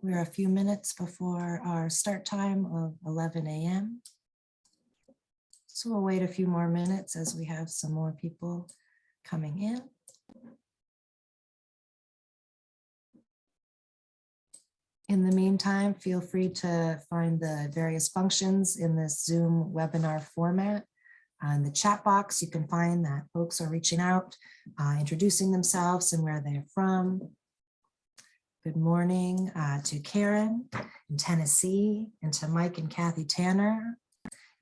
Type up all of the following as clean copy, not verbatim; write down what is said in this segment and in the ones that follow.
We're a few minutes before our start time of 11 a.m. So we'll wait a few more minutes as we have some more people coming in. In the meantime, feel free to find the various functions in this Zoom webinar format. In the chat box, you can find that folks are reaching out, introducing themselves and where they're from. Good morning to Karen in Tennessee, and to Mike and Kathy Tanner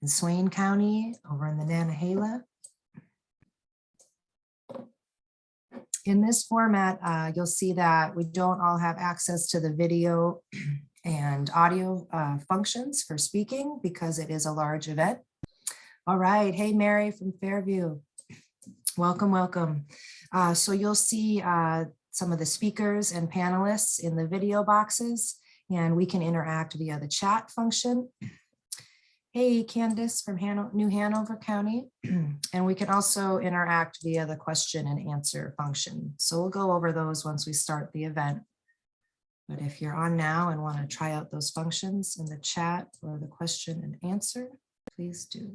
in Swain County over in the Nantahala. In this format, you'll see that we don't all have access to the video and audio functions for speaking because it is a large event. All right. Hey, Mary from Fairview. Welcome, welcome. So you'll see some of the speakers and panelists in the video boxes, and we can interact via the chat function. Hey, Candace from New Hanover County. And we can also interact via the question and answer function. So we'll go over those once we start the event. But if you're on now and want to try out those functions in the chat or the question and answer, please do.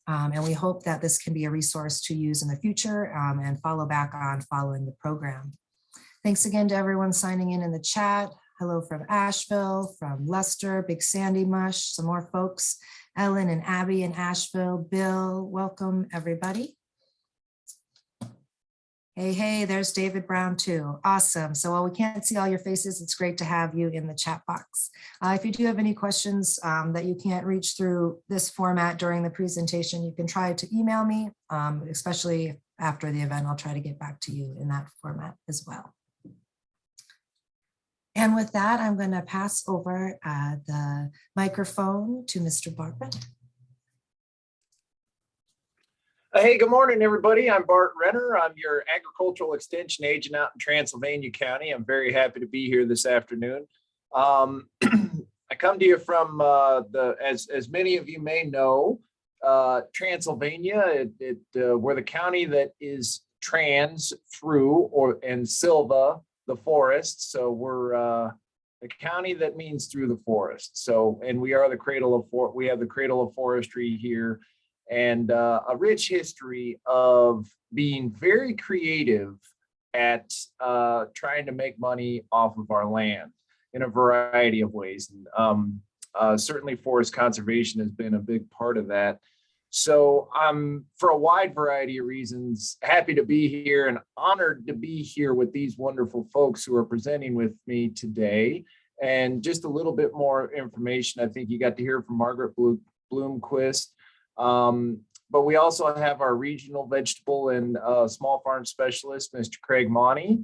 And we hope that this can be a resource to use in the future and follow back on following the program. Thanks again to everyone signing in the chat. Hello from Asheville, from Leicester, Big Sandy Mush, some more folks, Ellen and Abby in Asheville, Bill, welcome everybody. Hey, there's David Brown too. Awesome. So while we can't see all your faces, it's great to have you in the chat box. If you do have any questions that you can't reach through this format during the presentation, you can try to email me, especially after the event. I'll try to get back to you in that format as well. And with that, I'm going to pass over the microphone to Mr. Bartlett. Hey, good morning, everybody. I'm Bart Renner. I'm your agricultural extension agent out in Transylvania County. I'm very happy to be here this afternoon. I come to you from as many of you may know, Transylvania. We're the county that is trans through and Silva, the forest. So we're the county that means through the forest. So, and we are the cradle of we have the cradle of forestry here. And a rich history of being very creative at trying to make money off of our land in a variety of ways. And certainly forest conservation has been a big part of that. So I'm, for a wide variety of reasons, happy to be here and honored to be here with these wonderful folks who are presenting with me today. And just a little bit more information. I think you got to hear from Margaret Bloomquist. But we also have our regional vegetable and small farm specialist, Mr. Craig Monty,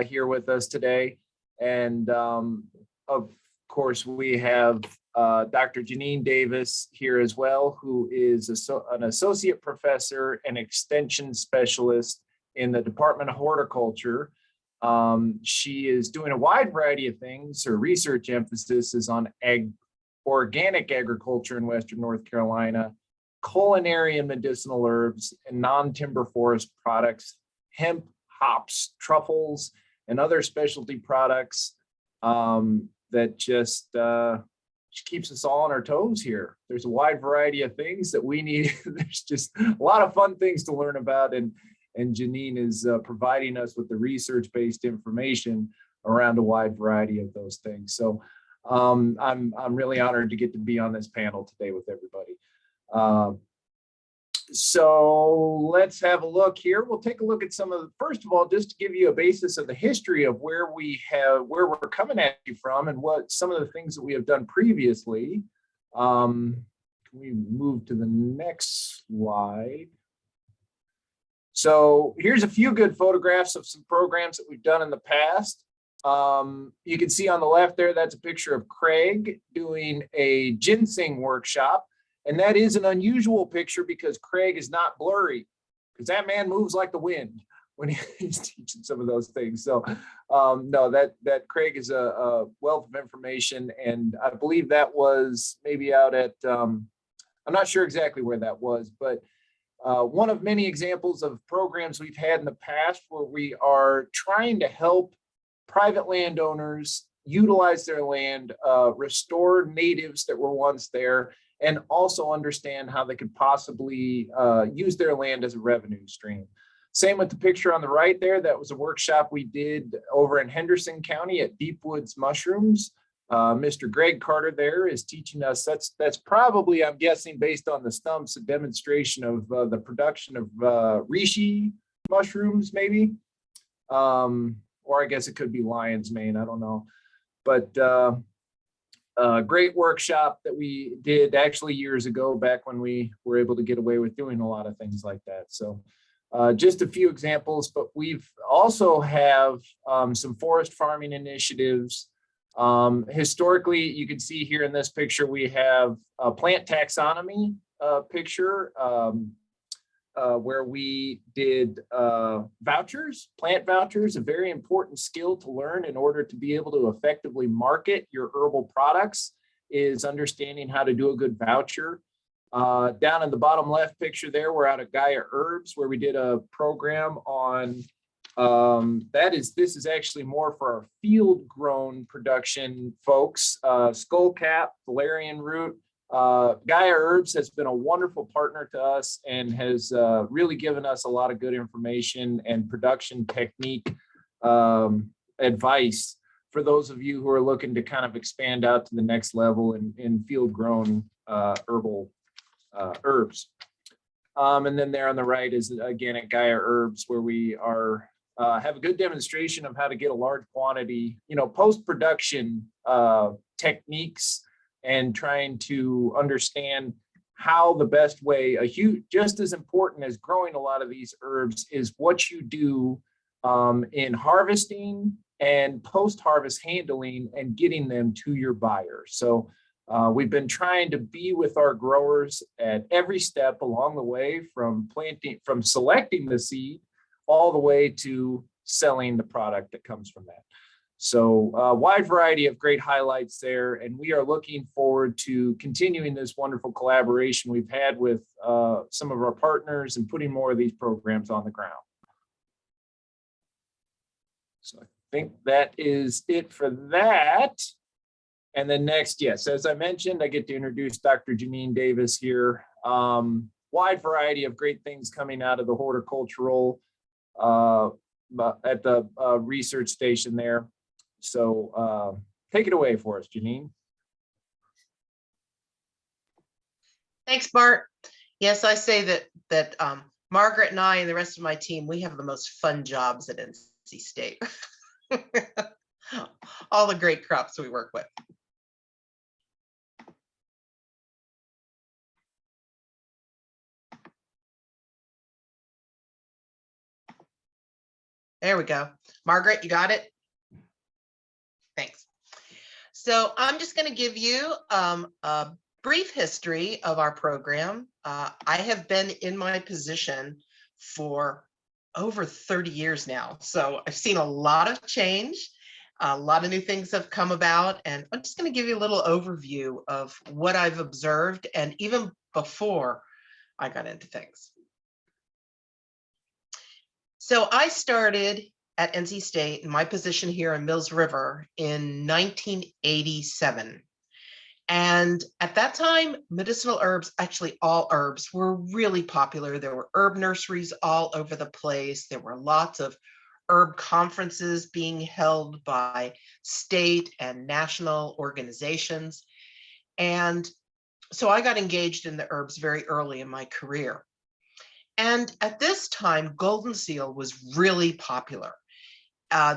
here with us today. And of course, we have Dr. Janine Davis here as well, who is an associate professor and extension specialist in the Department of Horticulture. She is doing a wide variety of things. Her research emphasis is on organic agriculture in Western North Carolina, culinary and medicinal herbs, and non-timber forest products, hemp, hops, truffles, and other specialty products that just keeps us all on our toes here. There's a wide variety of things that we need. There's just a lot of fun things to learn about, and Janine is providing us with the research-based information around a wide variety of those things. So I'm really honored to get to be on this panel today with everybody. So let's have a look here. We'll take a look at some of the, first of all, just to give you a basis of the history of where we're coming at you from and what some of the things that we have done previously. Can we move to the next slide? So here's a few good photographs of some programs that we've done in the past. You can see on the left there, that's a picture of Craig doing a ginseng workshop. And that is an unusual picture because Craig is not blurry, because that man moves like the wind when he's teaching some of those things. So no, that Craig is a wealth of information. And I believe that was maybe out at, I'm not sure exactly where that was, but one of many examples of programs we've had in the past where we are trying to help private landowners utilize their land, restore natives that were once there, and also understand how they could possibly use their land as a revenue stream. Same with the picture on the right there. That was a workshop we did over in Henderson County at Deep Woods Mushrooms. Mr. Greg Carter there is teaching us, that's probably, I'm guessing, based on the stumps, a demonstration of the production of reishi mushrooms, maybe. Or I guess it could be lion's mane, I don't know. But great workshop that we did actually years ago, back when we were able to get away with doing a lot of things like that. So just a few examples, but we've also have some forest farming initiatives. Historically, you can see here in this picture, we have a plant taxonomy picture where we did vouchers, plant vouchers, a very important skill to learn in order to be able to effectively market your herbal products, is understanding how to do a good voucher. Down in the bottom left picture there, we're out of Gaia Herbs, where we did a program on this is actually more for our field grown production folks. Skullcap, valerian root. Gaia Herbs has been a wonderful partner to us and has really given us a lot of good information and production technique advice for those of you who are looking to kind of expand out to the next level in field grown herbal herbs. And then there on the right is again at Gaia Herbs, where we are have a good demonstration of how to get a large quantity, post-production techniques, and trying to understand how the best way, just as important as growing a lot of these herbs, is what you do in harvesting and post-harvest handling and getting them to your buyers. So we've been trying to be with our growers at every step along the way, from selecting the seed all the way to selling the product that comes from that. So a wide variety of great highlights there, and we are looking forward to continuing this wonderful collaboration we've had with some of our partners and putting more of these programs on the ground. So I think that is it for that. And then next, yes, as I mentioned, I get to introduce Dr. Janine Davis here. Wide variety of great things coming out of the horticultural at the research station there. So take it away for us, Janine. Thanks, Bart. Yes, I say that Margaret and I and the rest of my team, we have the most fun jobs at NC State. All the great crops we work with. There we go. Margaret, you got it? Thanks. So I'm just going to give you a brief history of our program. I have been in my position for over 30 years now. So I've seen a lot of change. A lot of new things have come about, and I'm just going to give you a little overview of what I've observed, and even before I got into things. So I started at NC State in my position here in Mills River in 1987. And at that time, medicinal herbs, actually all herbs, were really popular. There were herb nurseries all over the place. There were lots of herb conferences being held by state and national organizations. And so I got engaged in the herbs very early in my career. And at this time, Goldenseal was really popular.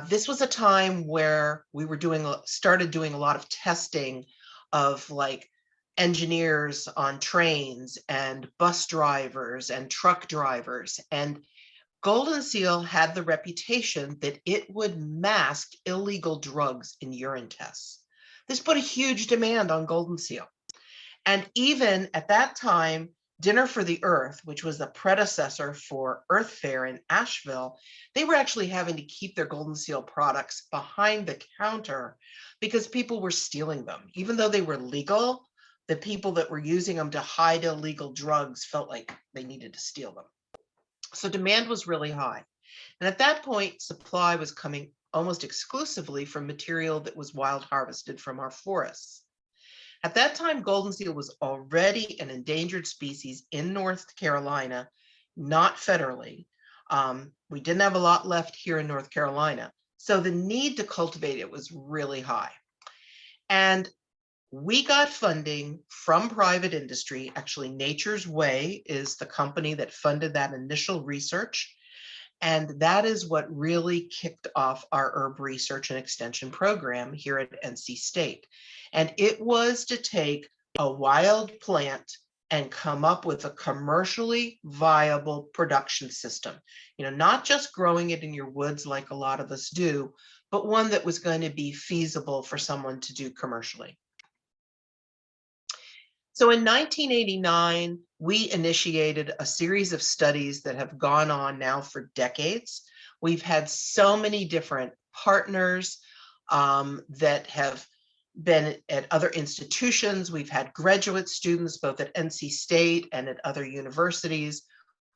This was a time where we were started doing a lot of testing of like engineers on trains and bus drivers and truck drivers. And Goldenseal had the reputation that it would mask illegal drugs in urine tests. This put a huge demand on Goldenseal. And even at that time, Dinner for the Earth, which was the predecessor for Earth Fair in Asheville, they were actually having to keep their Goldenseal products behind the counter because people were stealing them. Even though they were legal, the people that were using them to hide illegal drugs felt like they needed to steal them. So demand was really high. And at that point, supply was coming almost exclusively from material that was wild harvested from our forests. At that time, goldenseal was already an endangered species in North Carolina, not federally. We didn't have a lot left here in North Carolina. So the need to cultivate it was really high. And we got funding from private industry. Actually, Nature's Way is the company that funded that initial research. And that is what really kicked off our herb research and extension program here at NC State. And it was to take a wild plant and come up with a commercially viable production system. You know, not just growing it in your woods like a lot of us do, but one that was going to be feasible for someone to do commercially. So in 1989, we initiated a series of studies that have gone on now for decades. We've had so many different partners that have been at other institutions. We've had graduate students both at NC State and at other universities.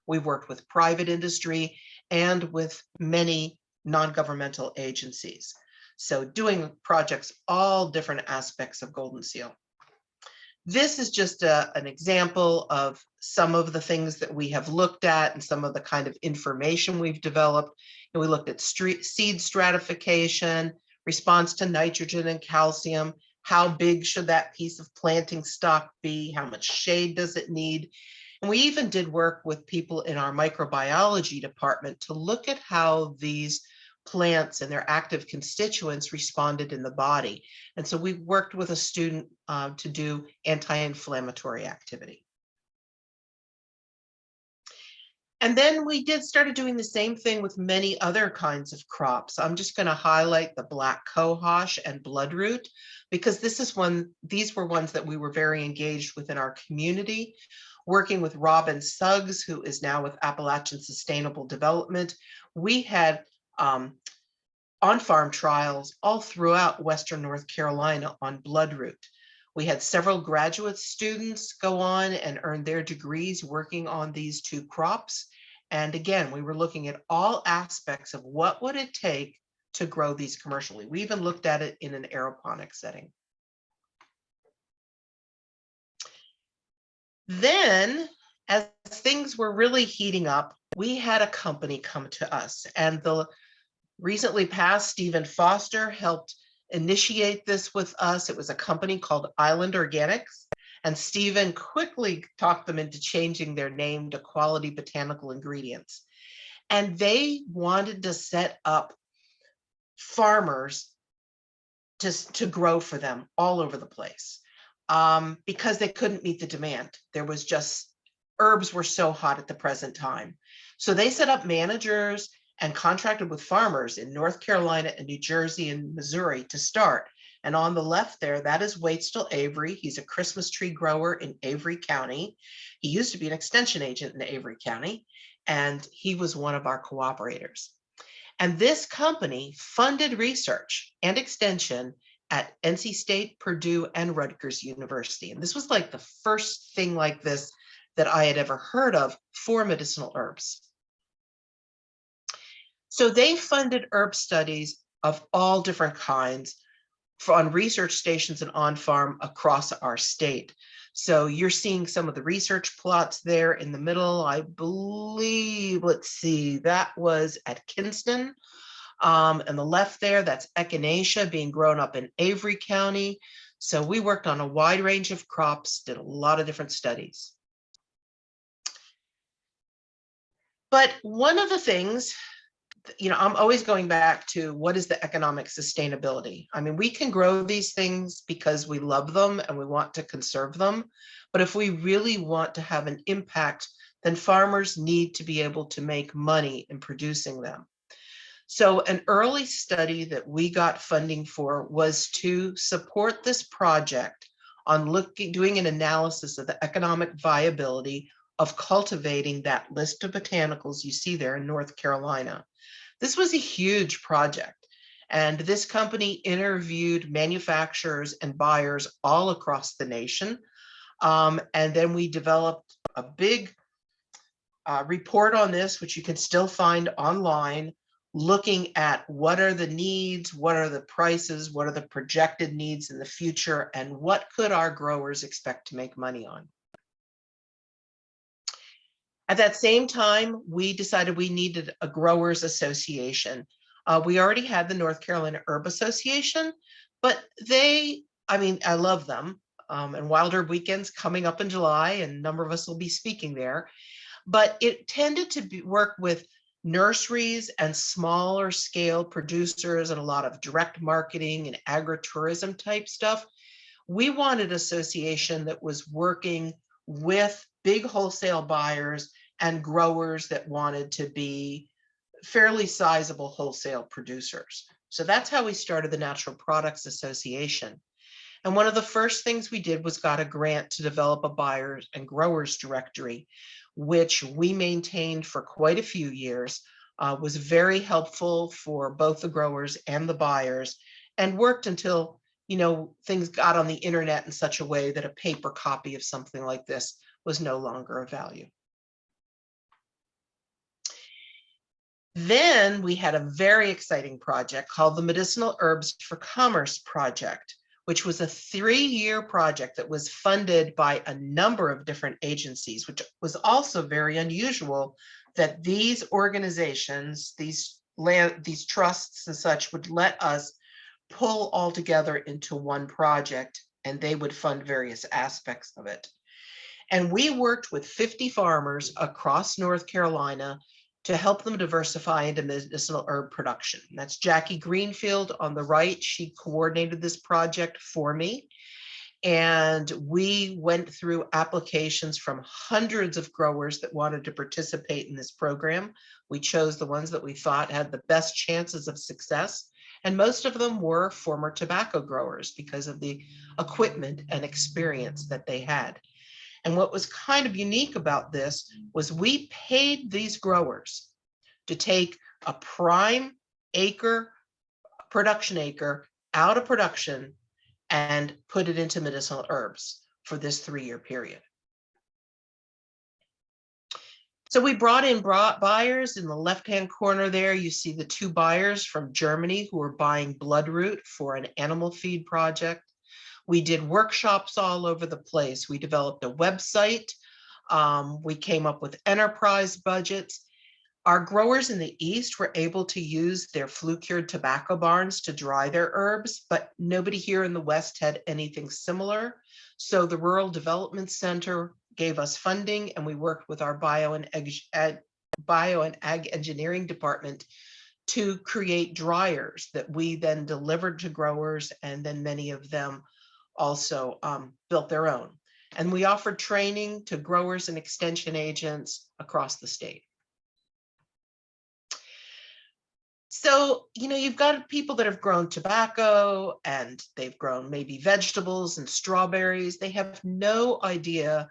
We've worked with private industry and with many non-governmental agencies. So doing projects, all different aspects of goldenseal. This is just an example of some of the things that we have looked at and some of the kind of information we've developed. And we looked at seed stratification, response to nitrogen and calcium, how big should that piece of planting stock be, how much shade does it need. And we even did work with people in our microbiology department to look at how these plants and their active constituents responded in the body. And so we worked with a student to do anti-inflammatory activity. And then we started doing the same thing with many other kinds of crops. I'm just going to highlight the black cohosh and bloodroot because these were ones that we were very engaged with in our community, working with Robin Suggs, who is now with Appalachian Sustainable Development. We had on-farm trials all throughout Western North Carolina on bloodroot. We had several graduate students go on and earn their degrees working on these two crops. And again, we were looking at all aspects of what would it take to grow these commercially. We even looked at it in an aeroponic setting. Then, as things were really heating up, we had a company come to us, and the recently passed Stephen Foster helped initiate this with us. It was a company called Island Organics, and Stephen quickly talked them into changing their name to Quality Botanical Ingredients. And they wanted to set up farmers to grow for them all over the place because they couldn't meet the demand. There was just, herbs were so hot at the present time. So they set up managers and contracted with farmers in North Carolina and New Jersey and Missouri to start. And on the left there, that is Waitstill Avery. He's a Christmas tree grower in Avery County. He used to be an extension agent in Avery County, and he was one of our cooperators. And this company funded research and extension at NC State, Purdue, and Rutgers University. And this was like the first thing like this that I had ever heard of for medicinal herbs. So they funded herb studies of all different kinds on research stations and on farm across our state. So you're seeing some of the research plots there in the middle. I believe, let's see, that was at Kinston. And the left there, that's echinacea being grown up in Avery County. So we worked on a wide range of crops, did a lot of different studies. But one of the things, you know, I'm always going back to what is the economic sustainability? I mean, we can grow these things because we love them and we want to conserve them. But if we really want to have an impact, then farmers need to be able to make money in producing them. So an early study that we got funding for was to support this project on doing an analysis of the economic viability of cultivating that list of botanicals you see there in North Carolina. This was a huge project, and this company interviewed manufacturers and buyers all across the nation. And then we developed a big report on this, which you can still find online, looking at what are the needs, what are the prices, what are the projected needs in the future, and what could our growers expect to make money on. At that same time, we decided we needed a growers association. We already had the North Carolina Herb Association, but I love them. And Wild Herb Weekend's coming up in July, and a number of us will be speaking there. But it tended to work with nurseries and smaller scale producers and a lot of direct marketing and agritourism type stuff. We wanted an association that was working with big wholesale buyers and growers that wanted to be fairly sizable wholesale producers. So that's how we started the Natural Products Association. And one of the first things we did was got a grant to develop a buyers and growers directory, which we maintained for quite a few years, was very helpful for both the growers and the buyers, and worked until, things got on the internet in such a way that a paper copy of something like this was no longer of value. Then we had a very exciting project called the Medicinal Herbs for Commerce Project, which was a 3-year project that was funded by a number of different agencies, which was also very unusual that these organizations, these trusts and such, would let us pull all together into one project, and they would fund various aspects of it. And we worked with 50 farmers across North Carolina to help them diversify into medicinal herb production. That's Jackie Greenfield on the right. She coordinated this project for me. And we went through applications from hundreds of growers that wanted to participate in this program. We chose the ones that we thought had the best chances of success. And most of them were former tobacco growers because of the equipment and experience that they had. And what was kind of unique about this was we paid these growers to take a prime production acre out of production and put it into medicinal herbs for this 3-year period. So we brought in buyers. In the left-hand corner there, you see the 2 buyers from Germany who were buying bloodroot for an animal feed project. We did workshops all over the place. We developed a website. We came up with enterprise budgets. Our growers in the East were able to use their flue-cured tobacco barns to dry their herbs, but nobody here in the West had anything similar. So the Rural Development Center gave us funding, and we worked with our bio and ag engineering department to create dryers that we then delivered to growers, and then many of them also built their own. And we offered training to growers and extension agents across the state. So, you've got people that have grown tobacco and they've grown maybe vegetables and strawberries. They have no idea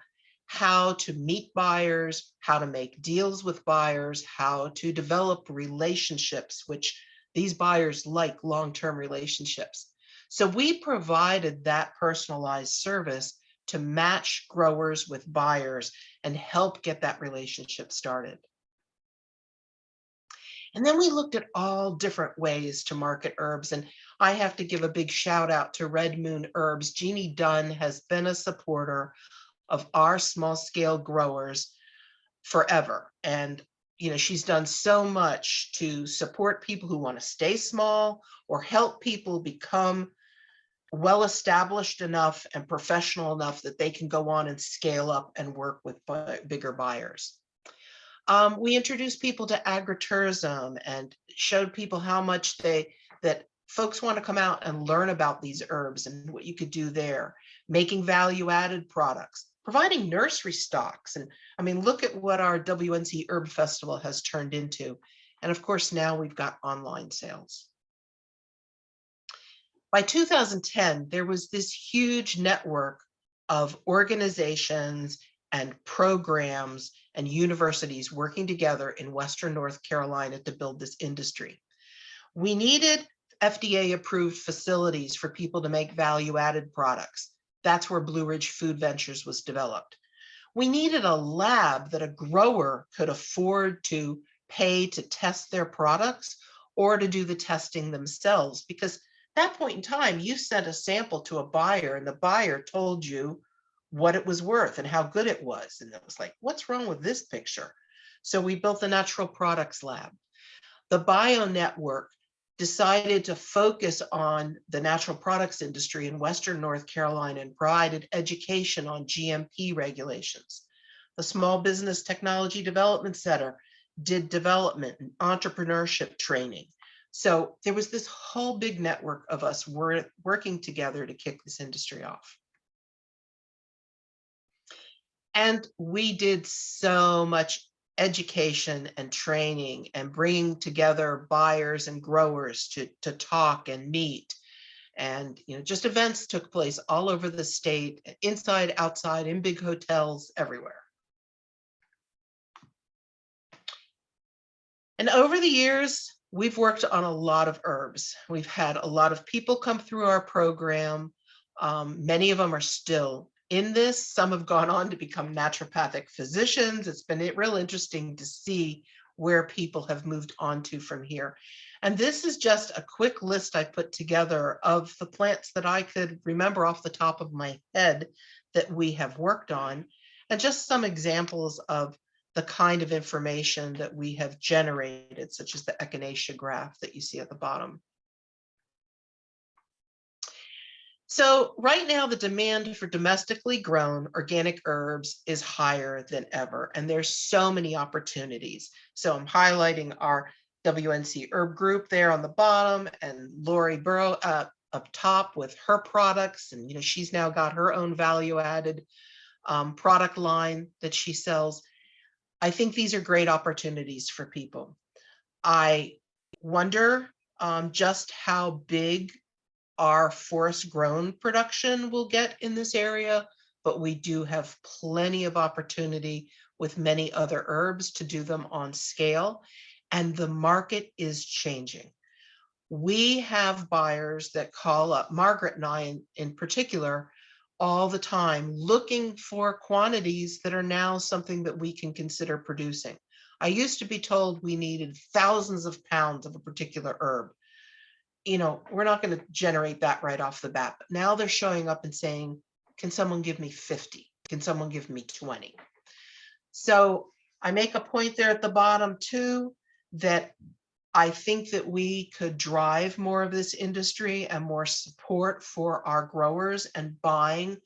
how to meet buyers, how to make deals with buyers, how to develop relationships, which these buyers like long-term relationships. So we provided that personalized service to match growers with buyers and help get that relationship started. And then we looked at all different ways to market herbs. And I have to give a big shout out to Red Moon Herbs. Jeannie Dunn has been a supporter of our small scale growers forever. And she's done so much to support people who want to stay small or help people become well established enough and professional enough that they can go on and scale up and work with bigger buyers. We introduced people to agritourism and showed people how much that folks want to come out and learn about these herbs and what you could do there, making value-added products, providing nursery stocks. And look at what our WNC Herb Festival has turned into. And of course, now we've got online sales. By 2010, there was this huge network of organizations and programs and universities working together in Western North Carolina to build this industry. We needed FDA-approved facilities for people to make value-added products. That's where Blue Ridge Food Ventures was developed. We needed a lab that a grower could afford to pay to test their products or to do the testing themselves, because at that point in time, you sent a sample to a buyer and the buyer told you what it was worth and how good it was. And it was like, what's wrong with this picture? So we built the Natural Products Lab. The Bio Network decided to focus on the natural products industry in Western North Carolina and provided education on GMP regulations. The Small Business Technology Development Center did development and entrepreneurship training. So there was this whole big network of us working together to kick this industry off. And we did so much education and training and bringing together buyers and growers to talk and meet. And just events took place all over the state, inside, outside, in big hotels, everywhere. And over the years, we've worked on a lot of herbs. We've had a lot of people come through our program. Many of them are still in this. Some have gone on to become naturopathic physicians. It's been real interesting to see where people have moved on to from here. And this is just a quick list I put together of the plants that I could remember off the top of my head that we have worked on, and just some examples of the kind of information that we have generated, such as the echinacea graph that you see at the bottom. So right now, the demand for domestically grown organic herbs is higher than ever, and there's so many opportunities. So I'm highlighting our WNC herb group there on the bottom, and Lori Burrow up top with her products. And she's now got her own value-added product line that she sells. I think these are great opportunities for people. I wonder just how big our forest grown production will get in this area, but we do have plenty of opportunity with many other herbs to do them on scale, and the market is changing. We have buyers that call up, Margaret and I in particular, all the time looking for quantities that are now something that we can consider producing. I used to be told we needed thousands of pounds of a particular herb. We're not going to generate that right off the bat, but now they're showing up and saying, can someone give me 50? Can someone give me 20? So I make a point there at the bottom too, that I think that we could drive more of this industry and more support for our growers and buying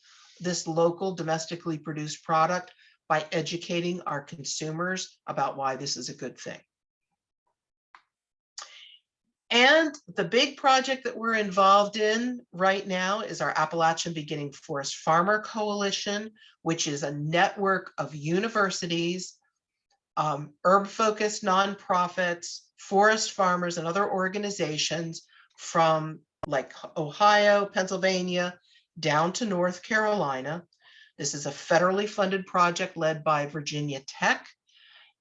this local domestically produced product by educating our consumers about why this is a good thing. And the big project that we're involved in right now is our Appalachian Beginning Forest Farmer Coalition, which is a network of universities, herb-focused nonprofits, forest farmers, and other organizations from like Ohio, Pennsylvania, down to North Carolina. This is a federally funded project led by Virginia Tech,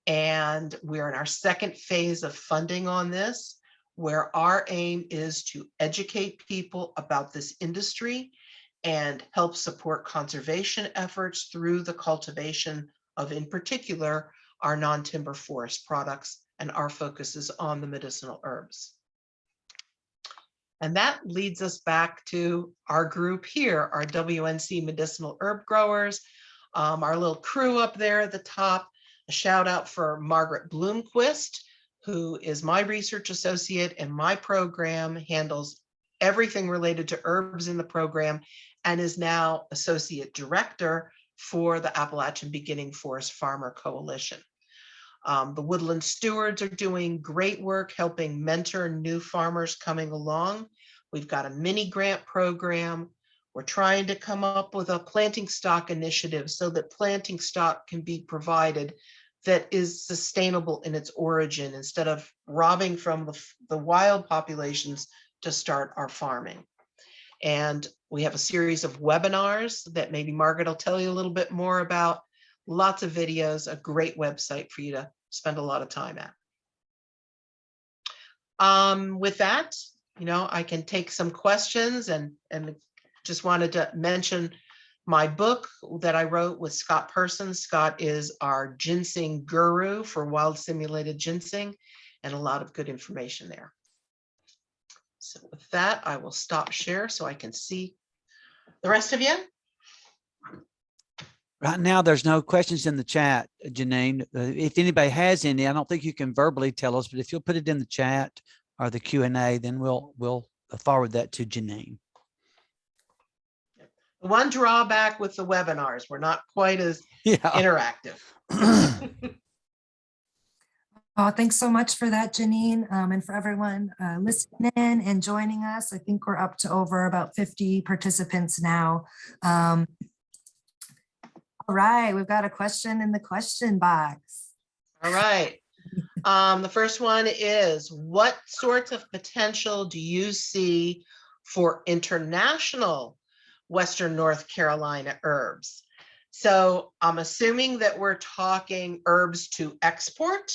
and we're in our second phase of funding on this, where our aim is to educate people about this industry and help support conservation efforts through the cultivation of, in particular, our non-timber forest products, and our focus is on the medicinal herbs. And that leads us back to our group here, our WNC medicinal herb growers, our little crew up there at the top. A shout out for Margaret Bloomquist, who is my research associate, and my program handles everything related to herbs in the program and is now associate director for the Appalachian Beginning Forest Farmer Coalition. The Woodland Stewards are doing great work helping mentor new farmers coming along. We've got a mini grant program. We're trying to come up with a planting stock initiative so that planting stock can be provided that is sustainable in its origin, instead of robbing from the wild populations to start our farming. And we have a series of webinars that maybe Margaret will tell you a little bit more about. Lots of videos, a great website for you to spend a lot of time at. With that, I can take some questions, and just wanted to mention My book that I wrote with Scott Person. Scott is our ginseng guru for wild simulated ginseng, and a lot of good information there. So with that, I will stop share so I can see the rest of you. Right now, there's no questions in the chat, Janine. If anybody has any, I don't think you can verbally tell us, but if you'll put it in the chat or the Q&A, then we'll forward that to Janine. One drawback with the webinars, we're not quite as Yeah. interactive. Oh, thanks so much for that, Janine, and for everyone listening in and joining us. I think we're up to over about 50 participants now. All right, we've got a question in the question box. All right. The first one is, what sorts of potential do you see for international Western North Carolina herbs? So I'm assuming that we're talking herbs to export.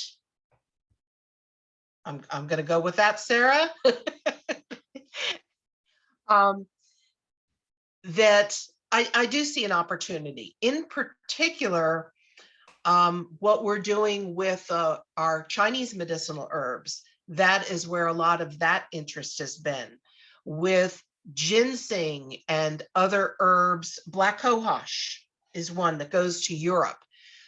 I'm going to go with that, Sarah. That I do see an opportunity. In particular, what we're doing with our Chinese medicinal herbs, that is where a lot of that interest has been. With ginseng and other herbs, black cohosh is one that goes to Europe.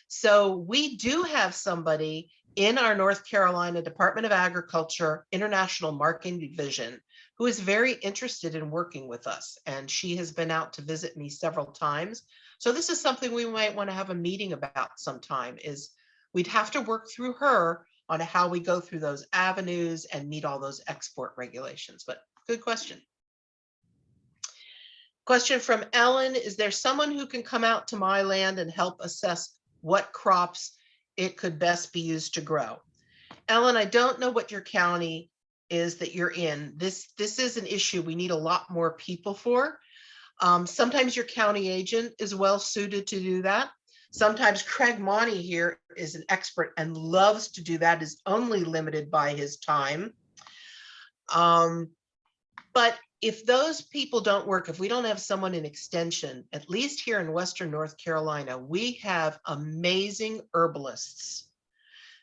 So we do have somebody in our North Carolina Department of Agriculture International Marketing Division who is very interested in working with us. And she has been out to visit me several times. So this is something we might want to have a meeting about sometime, is we'd have to work through her on how we go through those avenues and meet all those export regulations. But good question. Question from Ellen, is there someone who can come out to my land and help assess what crops it could best be used to grow? Ellen, I don't know what your county is that you're in. This is an issue we need a lot more people for. Sometimes your county agent is well suited to do that. Sometimes Craig Monty here is an expert and loves to do that, is only limited by his time. But if those people don't work, if we don't have someone in extension, at least here in Western North Carolina, we have amazing herbalists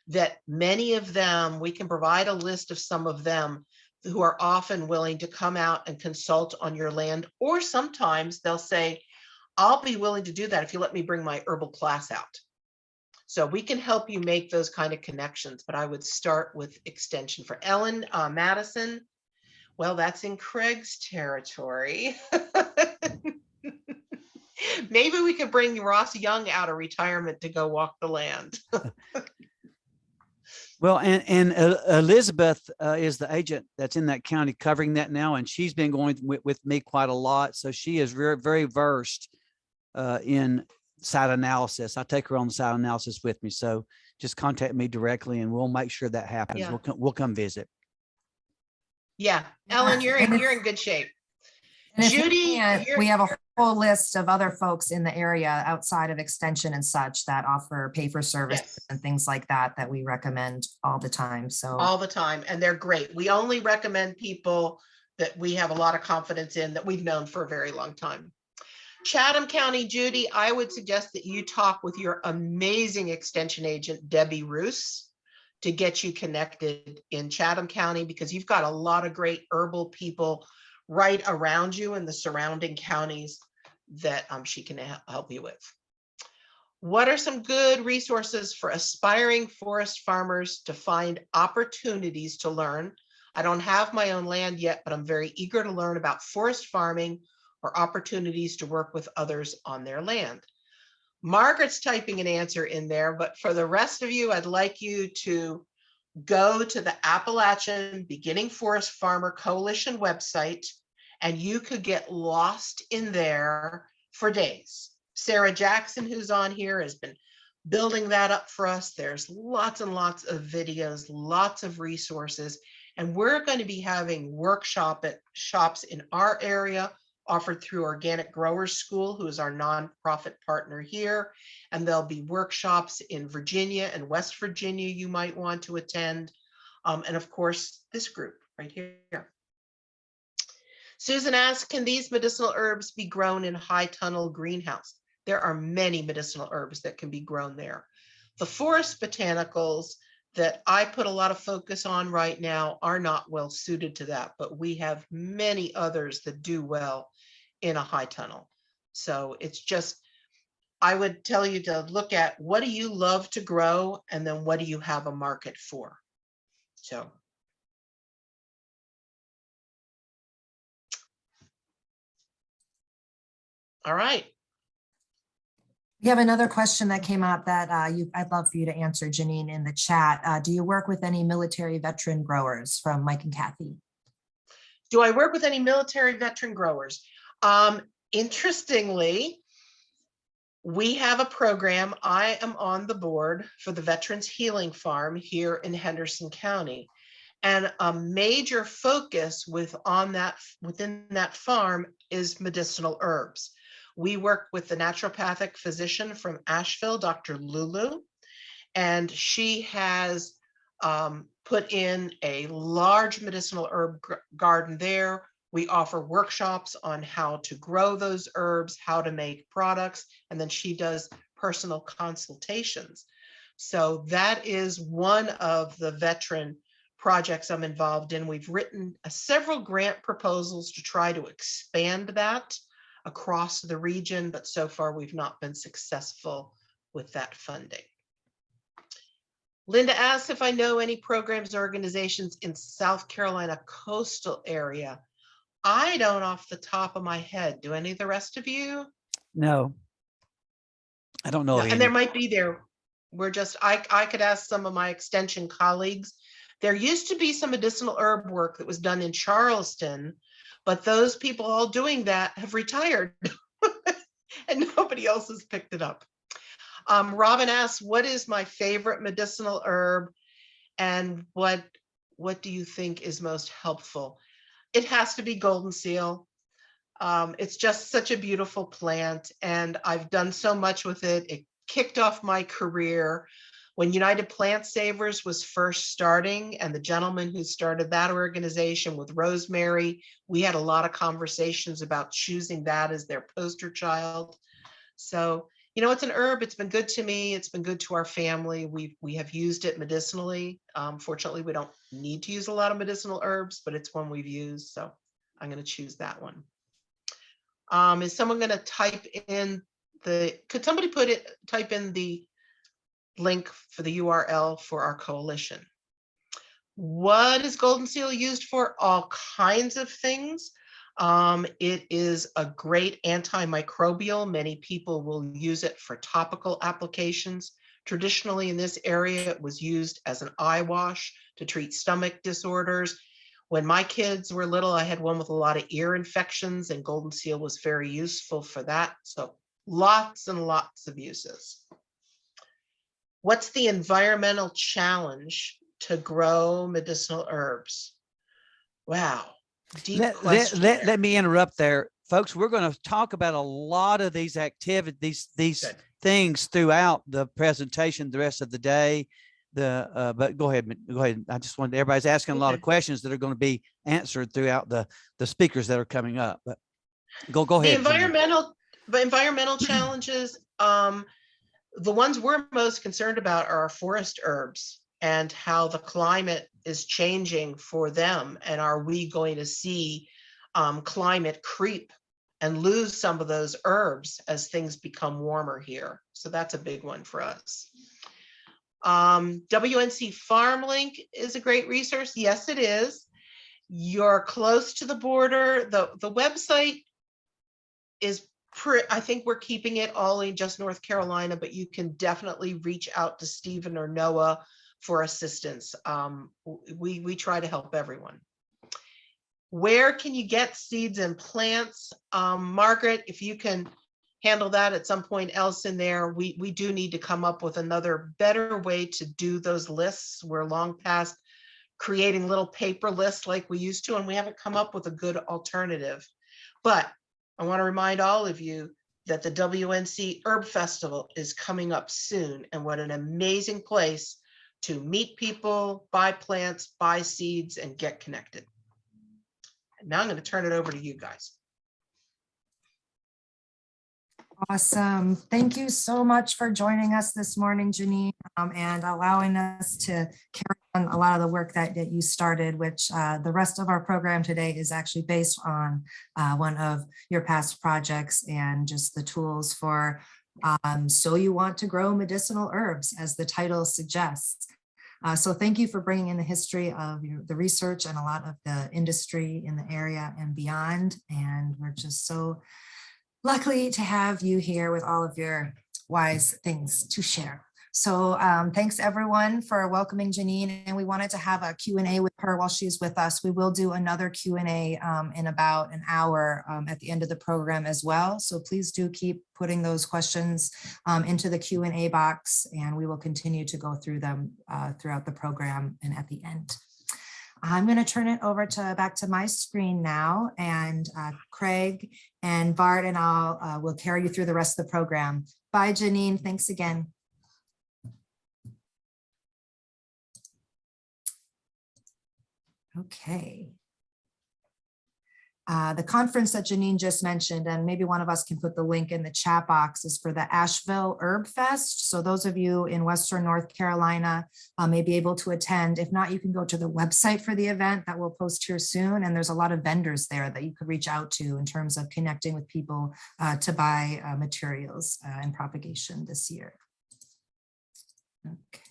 that many of them, we can provide a list of some of them who are often willing to come out and consult on your land. Or sometimes they'll say, I'll be willing to do that if you let me bring my herbal class out. So we can help you make those kind of connections, but I would start with extension. For Ellen Madison, well, that's in Craig's territory. Maybe we could bring Ross Young out of retirement to go walk the land. Well, and Elizabeth is the agent that's in that county covering that now, and she's been going with me quite a lot. So she is very, very versed in site analysis. I take her on the site analysis with me. So just contact me directly, and we'll make sure that happens. Yeah. We'll come visit. Yeah, Ellen, you're in good shape. And if Judy, we can't, we have a whole list of other folks in the area outside of extension and such that offer pay for service Yes. and things like that that we recommend all the time. So All the time, and they're great. We only recommend people that we have a lot of confidence in, that we've known for a very long time. Chatham County, Judy, I would suggest that you talk with your amazing extension agent, Debbie Roos, to get you connected in Chatham County, because you've got a lot of great herbal people right around you in the surrounding counties that she can help you with. What are some good resources for aspiring forest farmers to find opportunities to learn? I don't have my own land yet, but I'm very eager to learn about forest farming or opportunities to work with others on their land. Margaret's typing an answer in there, but for the rest of you, I'd like you to go to the Appalachian Beginning Forest Farmer Coalition website, and you could get lost in there for days. Sarah Jackson, who's on here, has been building that up for us. There's lots and lots of videos, lots of resources, and we're going to be having shops in our area offered through Organic Growers School, who is our nonprofit partner here. And there'll be workshops in Virginia and West Virginia you might want to attend. And of course, this group right here. Susan asks, can these medicinal herbs be grown in high tunnel greenhouse? There are many medicinal herbs that can be grown there. The forest botanicals that I put a lot of focus on right now are not well suited to that, but we have many others that do well in a high tunnel. So it's just, I would tell you to look at what do you love to grow and then what do you have a market for? So. All right. We have another question that came up that I'd love for you to answer, Janine, in the chat. Do you work with any military veteran growers, from Mike and Kathy? Do I work with any military veteran growers? Interestingly, we have a program. I am on the board for the Veterans Healing Farm here in Henderson County. And a major focus within that farm is medicinal herbs. We work with the naturopathic physician from Asheville, Dr. Lulu, and she has put in a large medicinal herb garden there. We offer workshops on how to grow those herbs, how to make products, and then she does personal consultations. So that is one of the veteran projects I'm involved in. We've written several grant proposals to try to expand that across the region, but so far we've not been successful with that funding. Linda asks if I know any programs or organizations in South Carolina coastal area. I don't off the top of my head. Do any of the rest of you? No, I don't know. No, of and any. there might be there. We're just, I could ask some of my extension colleagues. There used to be some medicinal herb work that was done in Charleston, but those people all doing that have retired and nobody else has picked it up. Robin asks, what is my favorite medicinal herb and what do you think is most helpful? It has to be Goldenseal. It's just such a beautiful plant and I've done so much with it. It kicked off my career when United Plant Savers was first starting, and the gentleman who started that organization with Rosemary, we had a lot of conversations about choosing that as their poster child. So, you know, it's an herb. It's been good to me. It's been good to our family. We have used it medicinally. Fortunately, we don't need to use a lot of medicinal herbs, but it's one we've used. So I'm going to choose that one. Is someone going to type in could somebody type in the link for the URL for our coalition? What is Goldenseal used for? All kinds of things. It is a great antimicrobial. Many people will use it for topical applications. Traditionally in this area, it was used as an eye wash to treat stomach disorders. When my kids were little, I had one with a lot of ear infections, and Goldenseal was very useful for that. So lots and lots of uses. What's the environmental challenge to grow medicinal herbs? Wow. Deep question. Let me interrupt there, folks. We're going to talk about a lot of these activities, these Good. things throughout the presentation, the rest of the day. But go ahead. I just wanted, everybody's asking a lot of questions that are going to be answered throughout the speakers that are coming up. But go ahead. The environmental challenges, the ones we're most concerned about are our forest herbs and how the climate is changing for them. And are we going to see climate creep and lose some of those herbs as things become warmer here? So that's a big one for us. WNC FarmLink is a great resource. Yes, it is. You're close to the border. The website is I think we're keeping it all in just North Carolina, but you can definitely reach out to Stephen or Noah for assistance. We try to help everyone. Where can you get seeds and plants? Margaret, if you can handle that at some point else in there, we do need to come up with another better way to do those lists. We're long past creating little paper lists like we used to, and we haven't come up with a good alternative. But I want to remind all of you that the WNC Herb Festival is coming up soon, and what an amazing place to meet people, buy plants, buy seeds, and get connected. Now I'm going to turn it over to you guys. Awesome. Thank you so much for joining us this morning, Janine, and allowing us to carry on a lot of the work that you started, which the rest of our program today is actually based on one of your past projects and just the tools for So You Want to Grow Medicinal Herbs, as the title suggests. So thank you for bringing in the history of the research and a lot of the industry in the area and beyond. And we're just so lucky to have you here with all of your wise things to share. So thanks everyone for welcoming Janine, and we wanted to have a Q&A with her while she's with us. We will do another Q&A in about an hour at the end of the program as well. So please do keep putting those questions into the Q&A box, and we will continue to go through them throughout the program and at the end. I'm going to turn it over back to my screen now, and Craig and Bart and I will carry you through the rest of the program. Bye, Janine. Thanks again. Okay. The conference that Janine just mentioned, and maybe one of us can put the link in the chat box, is for the Asheville Herb Fest. So those of you in Western North Carolina may be able to attend. If not, you can go to the website for the event that we'll post here soon. And there's a lot of vendors there that you could reach out to in terms of connecting with people to buy materials and propagation this year. Okay.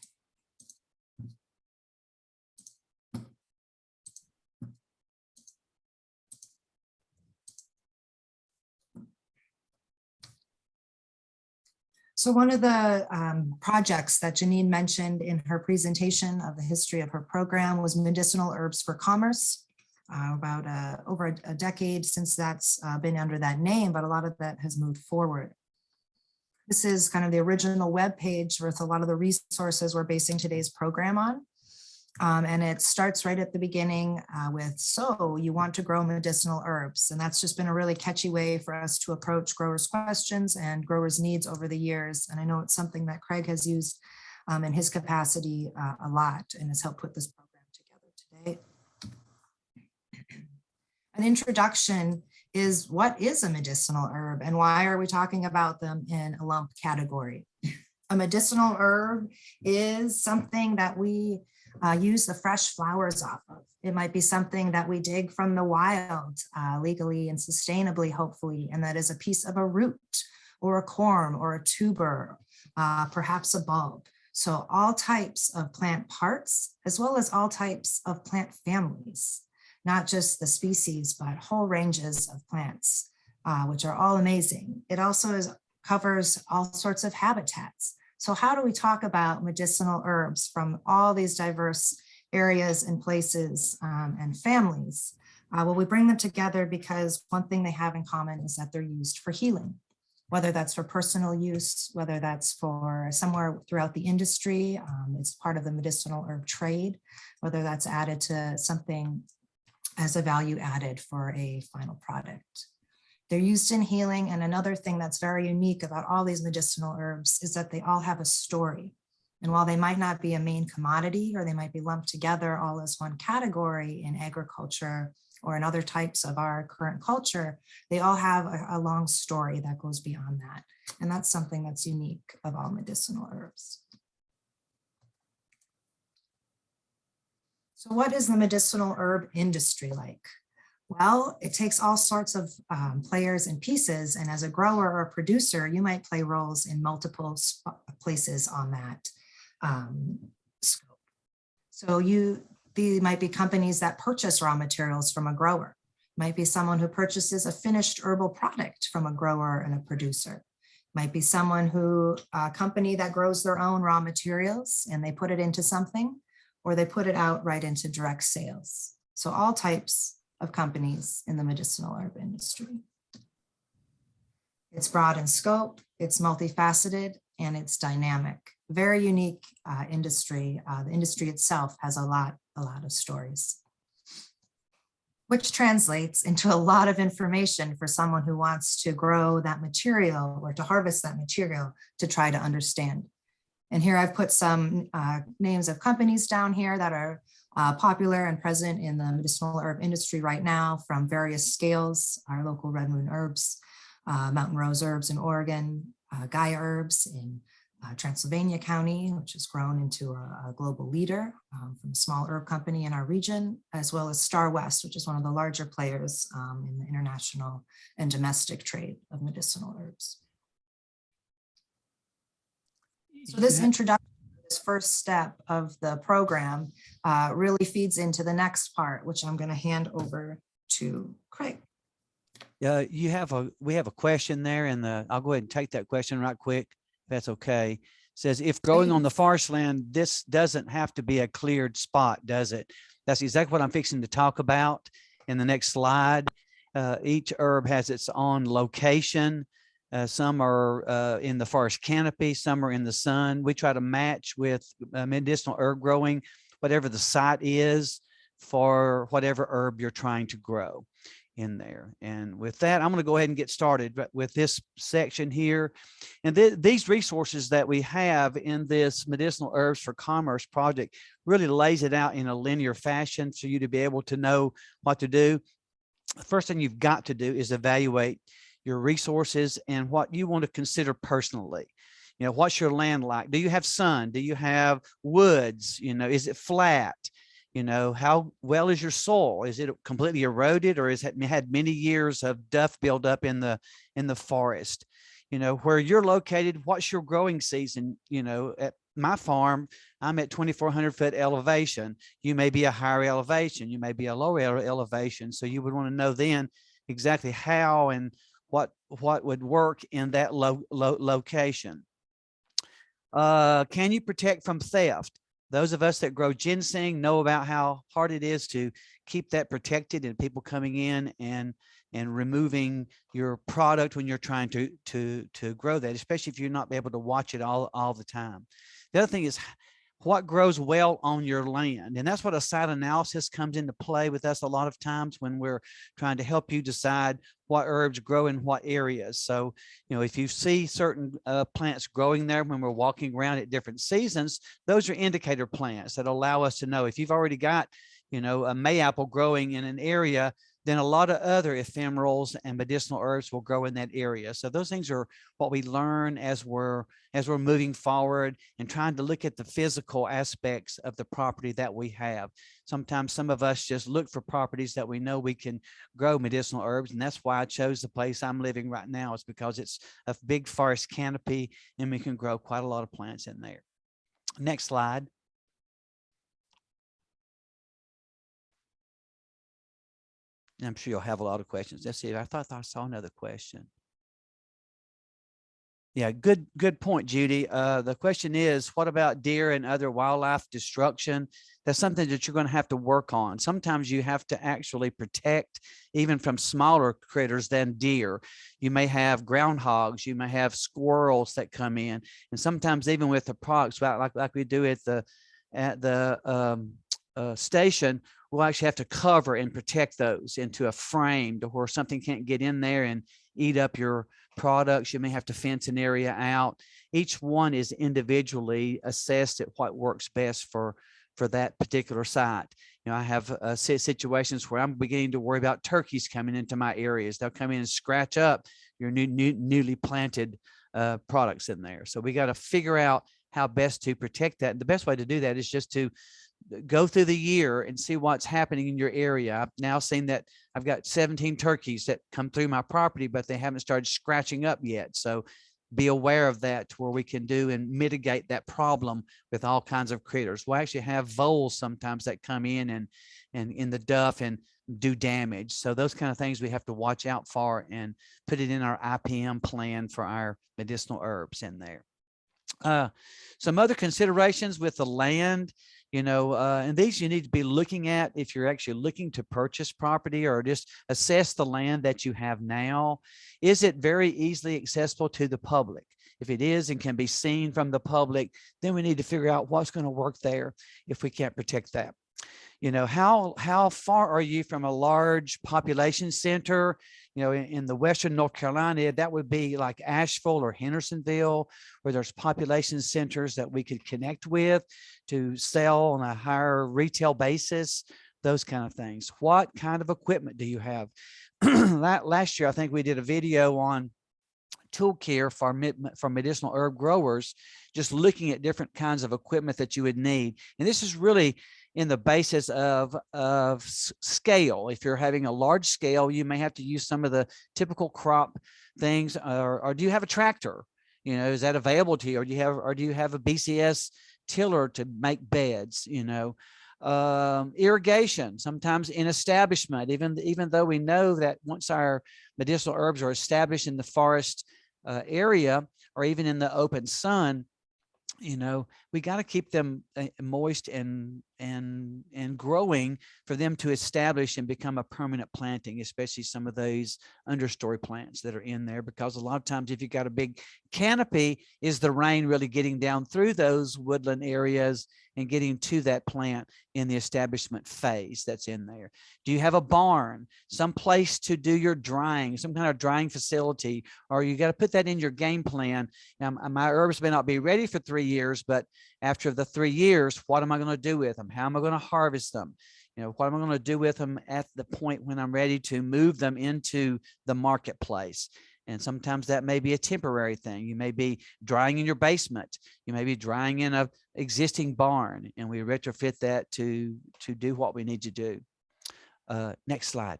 So one of the projects that Janine mentioned in her presentation of the history of her program was Medicinal Herbs for Commerce. About over a decade since that's been under that name, but a lot of that has moved forward. This is kind of the original web page with a lot of the resources we're basing today's program on. And it starts right at the beginning with, so you want to grow medicinal herbs. And that's just been a really catchy way for us to approach growers' questions and growers' needs over the years. And I know it's something that Craig has used in his capacity a lot and has helped put this program together today. An introduction is, what is a medicinal herb and why are we talking about them in a lump category? A medicinal herb is something that we use the fresh flowers off of. It might be something that we dig from the wild legally and sustainably, hopefully, and that is a piece of a root or a corm or a tuber, perhaps a bulb. So all types of plant parts, as well as all types of plant families, not just the species, but whole ranges of plants, which are all amazing. It also covers all sorts of habitats. So how do we talk about medicinal herbs from all these diverse areas and places and families? Well, we bring them together because one thing they have in common is that they're used for healing, whether that's for personal use, whether that's for somewhere throughout the industry, it's part of the medicinal herb trade, whether that's added to something as a value added for a final product. They're used in healing. And another thing that's very unique about all these medicinal herbs is that they all have a story. And while they might not be a main commodity, or they might be lumped together all as one category in agriculture or in other types of our current culture, they all have a long story that goes beyond that. And that's something that's unique of all medicinal herbs. So what is the medicinal herb industry like? Well, it takes all sorts of players and pieces. And as a grower or a producer, you might play roles in multiple places on that scope. So these might be companies that purchase raw materials from a grower. Might be someone who purchases a finished herbal product from a grower and a producer. Might be someone a company that grows their own raw materials and they put it into something, or they put it out right into direct sales. So all types of companies in the medicinal herb industry. It's broad in scope, it's multifaceted, and it's dynamic. Very unique industry. The industry itself has a lot of stories, which translates into a lot of information for someone who wants to grow that material or to harvest that material to try to understand. And here I've put some names of companies down here that are Popular and present in the medicinal herb industry right now from various scales, our local red moon herbs, mountain rose herbs in Oregon, Gaia herbs in Transylvania County, which has grown into a global leader from a small herb company in our region, as well as Star West, which is one of the larger players in the international and domestic trade of medicinal herbs. So this introduction, this first step of the program really feeds into the next part, which I'm going to hand over to Craig. we have a question there, and I'll go ahead and take that question right quick, if that's okay. It says, if growing on the forest land, this doesn't have to be a cleared spot, does it? That's exactly what I'm fixing to talk about in the next slide. Each herb has its own location. Some are in the forest canopy, some are in the sun. We try to match with medicinal herb growing, whatever the site is for whatever herb you're trying to grow in there. And with that, I'm going to go ahead and get started with this section here. And these resources that we have in this Medicinal Herbs for Commerce project really lays it out in a linear fashion for you to be able to know what to do. The first thing you've got to do is evaluate your resources and what you want to consider personally. You know, what's your land like? Do you have sun? Do you have woods? You know, is it flat? You know, how well is your soil? Is it completely eroded, or has it had many years of duff build up in the forest? You know, where you're located, what's your growing season? You know, at my farm, I'm at 2,400 foot elevation. You may be a higher elevation. You may be a lower elevation. So you would want to know then exactly how and what would work in that location. Can you protect from theft? Those of us that grow ginseng know about how hard it is to keep that protected and people coming in and removing your product when you're trying to grow that, especially if you're not able to watch it all the time. The other thing is what grows well on your land. And that's what a site analysis comes into play with us a lot of times when we're trying to help you decide what herbs grow in what areas. So, you know, if you see certain plants growing there when we're walking around at different seasons, those are indicator plants that allow us to know if you've already got, you know, a mayapple growing in an area, then a lot of other ephemerals and medicinal herbs will grow in that area. So those things are what we learn as we're moving forward and trying to look at the physical aspects of the property that we have. Sometimes some of us just look for properties that we know we can grow medicinal herbs. And that's why I chose the place I'm living right now, is because it's a big forest canopy and we can grow quite a lot of plants in there. Next slide. I'm sure you'll have a lot of questions. Let's see. I thought I saw another question. Yeah, good point, Judy. The question is, what about deer and other wildlife destruction? That's something that you're going to have to work on. Sometimes you have to actually protect even from smaller critters than deer. You may have groundhogs, you may have squirrels that come in, and sometimes even with the products, like we do at the station, we'll actually have to cover and protect those into a frame to where something can't get in there and eat up your products. You may have to fence an area out. Each one is individually assessed at what works best for that particular site. You know, I have situations where I'm beginning to worry about turkeys coming into my areas. They'll come in and scratch up your newly planted products in there. So we got to figure out how best to protect that. And the best way to do that is just to go through the year and see what's happening in your area. I've now seen that I've got 17 turkeys that come through my property, but they haven't started scratching up yet. So be aware of that, to where we can do and mitigate that problem with all kinds of critters. We'll actually have voles sometimes that come in and in the duff and do damage. So those kind of things we have to watch out for and put it in our IPM plan for our medicinal herbs in there. Some other considerations with the land, you know, and these you need to be looking at if you're actually looking to purchase property or just assess the land that you have now. Is it very easily accessible to the public? If it is and can be seen from the public, then we need to figure out what's going to work there if we can't protect that. You know, how far are you from a large population center? You know, in the Western North Carolina, that would be like Asheville or Hendersonville, where there's population centers that we could connect with to sell on a higher retail basis, those kind of things. What kind of equipment do you have? Last year, I think we did a video on tool care for medicinal herb growers, just looking at different kinds of equipment that you would need. And this is really in the basis of scale. If you're having a large scale, you may have to use some of the typical crop things, or do you have a tractor? You know, is that available to you? Or do you have a BCS tiller to make beds? You know, irrigation, sometimes in establishment, even though we know that once our medicinal herbs are established in the forest area, or even in the open sun, you know, we got to keep them moist and growing for them to establish and become a permanent planting, especially some of those understory plants that are in there, because a lot of times if you've got a big canopy, is the rain really getting down through those woodland areas and getting to that plant in the establishment phase that's in there? Do you have a barn, some place to do your drying, some kind of drying facility, or you got to put that in your game plan? Now, my herbs may not be ready for 3 years, but after the 3 years, what am I going to do with them? How am I going to harvest them? You know, what am I going to do with them at the point when I'm ready to move them into the marketplace? And sometimes that may be a temporary thing. You may be drying in your basement. You may be drying in a existing barn, and we retrofit that to do what we need to do. Next slide.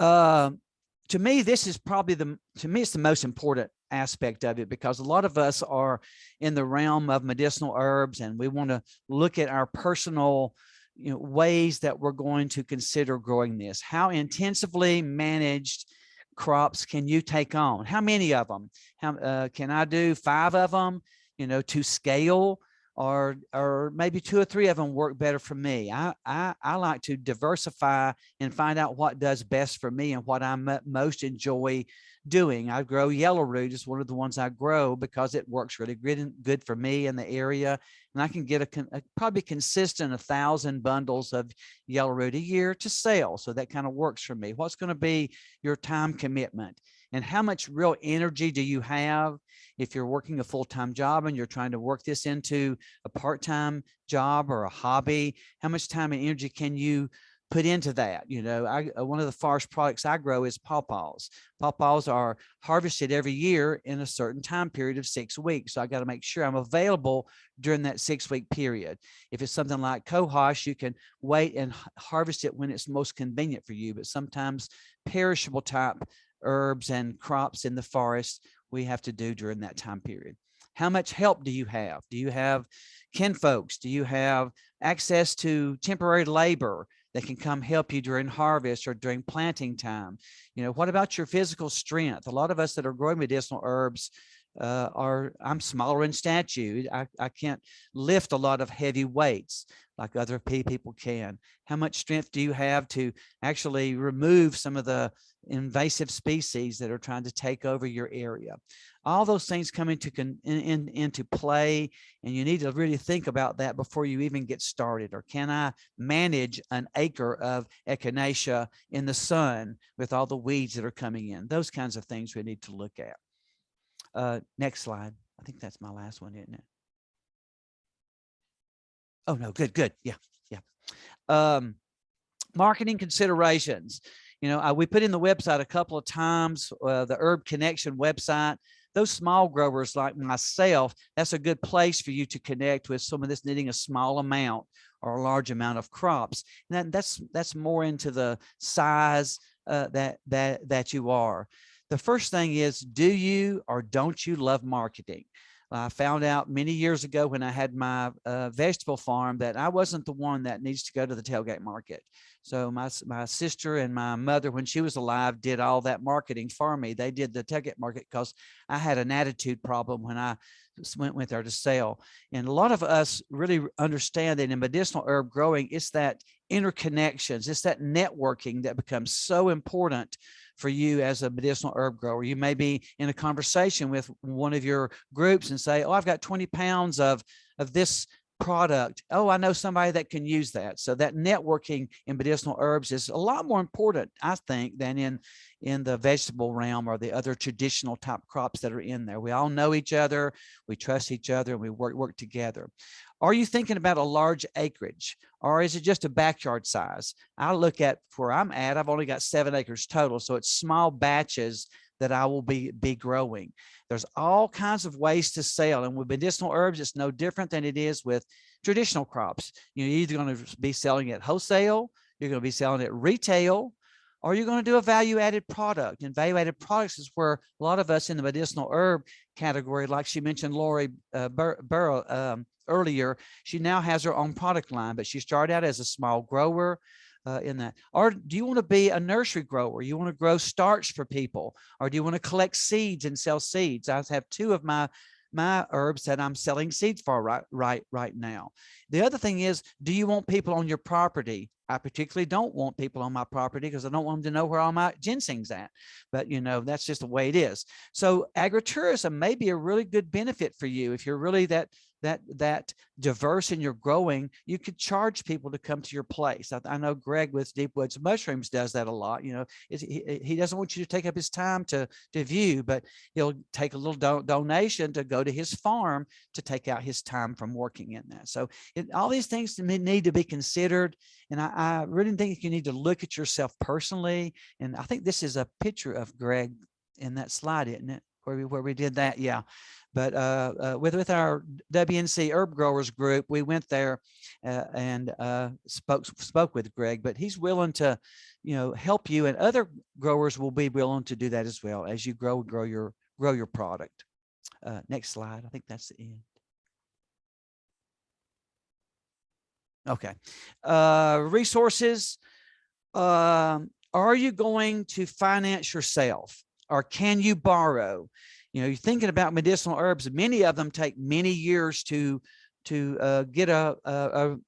To me, this is probably it's the most important aspect of it, because a lot of us are in the realm of medicinal herbs, and we want to look at our personal, you know, ways that we're going to consider growing this. How intensively managed crops can you take on? How many of them? How can I do 5 of them, you know, to scale, or maybe 2 or 3 of them work better for me? I like to diversify and find out what does best for me and what I most enjoy doing. I grow yellow root. It's one of the ones I grow because it works really good for me in the area. And I can get a probably consistent 1,000 bundles of yellow root a year to sell. So that kind of works for me. What's going to be your time commitment? And how much real energy do you have if you're working a full-time job and you're trying to work this into a part-time job or a hobby? How much time and energy can you put into that? You know, one of the forest products I grow is pawpaws. Pawpaws are harvested every year in a certain time period of 6 weeks. So I got to make sure I'm available during that 6-week period. If it's something like cohosh, you can wait and harvest it when it's most convenient for you. But sometimes perishable type herbs and crops in the forest we have to do during that time period. How much help do you have? Do you have kinfolks? Do you have access to temporary labor that can come help you during harvest or during planting time? You know, what about your physical strength? A lot of us that are growing medicinal herbs I'm smaller in stature. I can't lift a lot of heavy weights like other people can. How much strength do you have to actually remove some of the invasive species that are trying to take over your area? All those things come into play, and you need to really think about that before you even get started. Or can I manage an acre of echinacea in the sun with all the weeds that are coming in? Those kinds of things we need to look at. Next slide. I think that's my last one, isn't it? Oh, no, good. Yeah. Marketing considerations. You know, we put in the website a couple of times, the Herb Connection website. Those small growers like myself, that's a good place for you to connect with someone that's needing a small amount or a large amount of crops. And that's more into the size that you are. The first thing is, do you or don't you love marketing? I found out many years ago when I had my vegetable farm that I wasn't the one that needs to go to the tailgate market. So my sister and my mother, when she was alive, did all that marketing for me. They did the tailgate market because I had an attitude problem when I went there to sell. And a lot of us really understand that in medicinal herb growing, it's that interconnections, it's that networking that becomes so important for you as a medicinal herb grower. You may be in a conversation with one of your groups and say, oh, I've got 20 pounds of this product. Oh, I know somebody that can use that. So that networking in medicinal herbs is a lot more important, I think, than in the vegetable realm or the other traditional type crops that are in there. We all know each other, we trust each other, and we work together. Are you thinking about a large acreage, or is it just a backyard size? I look at where I'm at, I've only got 7 acres total. So it's small batches that I will be growing. There's all kinds of ways to sell. And with medicinal herbs, it's no different than it is with traditional crops. You're either going to be selling it wholesale, you're going to be selling it retail, or you're going to do a value-added product. And value-added products is where a lot of us in the medicinal herb category, like she mentioned, Lori Burrow earlier, she now has her own product line, but she started out as a small grower in that. Or do you want to be a nursery grower? You want to grow starch for people, or do you want to collect seeds and sell seeds? I have 2 of my herbs that I'm selling seeds for right now. The other thing is, do you want people on your property? I particularly don't want people on my property because I don't want them to know where all my ginseng's at. But, you know, that's just the way it is. So agritourism may be a really good benefit for you. If you're really that diverse in your growing, you could charge people to come to your place. I know Greg with Deep Woods Mushrooms does that a lot. You know, he doesn't want you to take up his time to view, but he'll take a little donation to go to his farm to take out his time from working in that. So all these things need to be considered. And I really think you need to look at yourself personally. And I think this is a picture of Greg in that slide, isn't it? Where we did that. Yeah. But with our WNC herb growers group, we went there and spoke with Greg, but he's willing to, you know, help you, and other growers will be willing to do that as well as you grow your product. Next slide. I think that's the end. Okay. Resources. Are you going to finance yourself, or can you borrow? You know, you're thinking about medicinal herbs. Many of them take many years to get a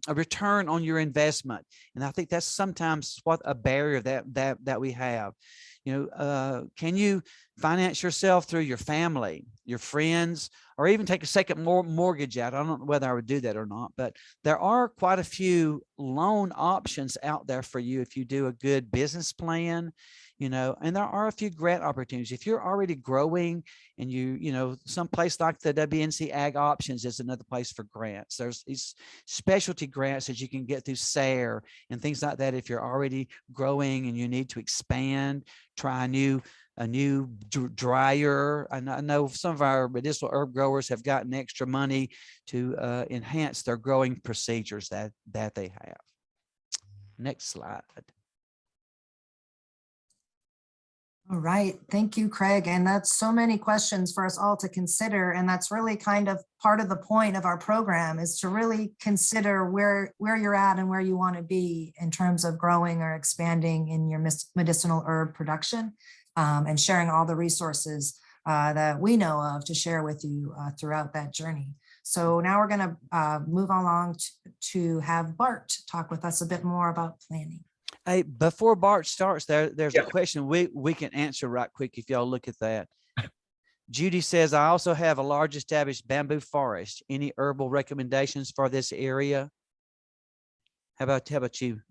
return on your investment, and I think that's sometimes what a barrier that we have. You know, can you finance yourself through your family, your friends, or even take a second mortgage out? I don't know whether I would do that or not, but there are quite a few loan options out there for you if you do a good business plan. You know, and there are a few grant opportunities. If you're already growing and you know, some place like the WNC Ag Options is another place for grants. There's these specialty grants that you can get through SARE and things like that. If you're already growing and you need to expand, try a new dryer. I know some of our medicinal herb growers have gotten extra money to enhance their growing procedures that they have. Next slide. All right, thank you, Craig. And that's so many questions for us all to consider. And that's really kind of part of the point of our program, is to really consider where you're at and where you want to be in terms of growing or expanding in your medicinal herb production, and sharing all the resources that we know of to share with you throughout that journey. So now we're going to move along to have Bart talk with us a bit more about planning. Hey, before Bart starts, there's a question we can answer right quick if y'all look at that. Judy says, I also have a large established bamboo forest. Any herbal recommendations for this area? How about you?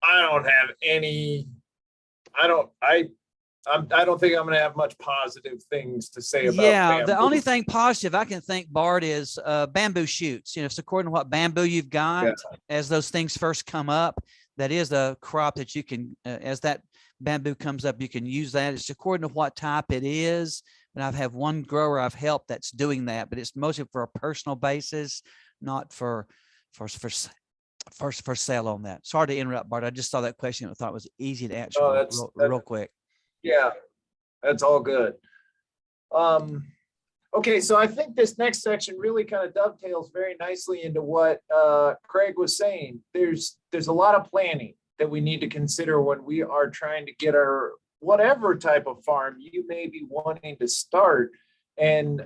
I don't have any. I don't think I'm going to have much positive things to say about bamboo. The only thing positive I can think, Bart, is bamboo shoots. You know, it's according to what bamboo you've got. As those things first come up, that is a crop that you can, as that bamboo comes up, you can use that. It's according to what type it is. And I've had one grower I've helped that's doing that, but it's mostly for a personal basis, not for sale on that. Sorry to interrupt, Bart. I just saw that question. I thought it was easy to answer real quick. Yeah, that's all good. Okay, so I think this next section really kind of dovetails very nicely into what Craig was saying. There's a lot of planning that we need to consider when we are trying to get our whatever type of farm you may be wanting to start. And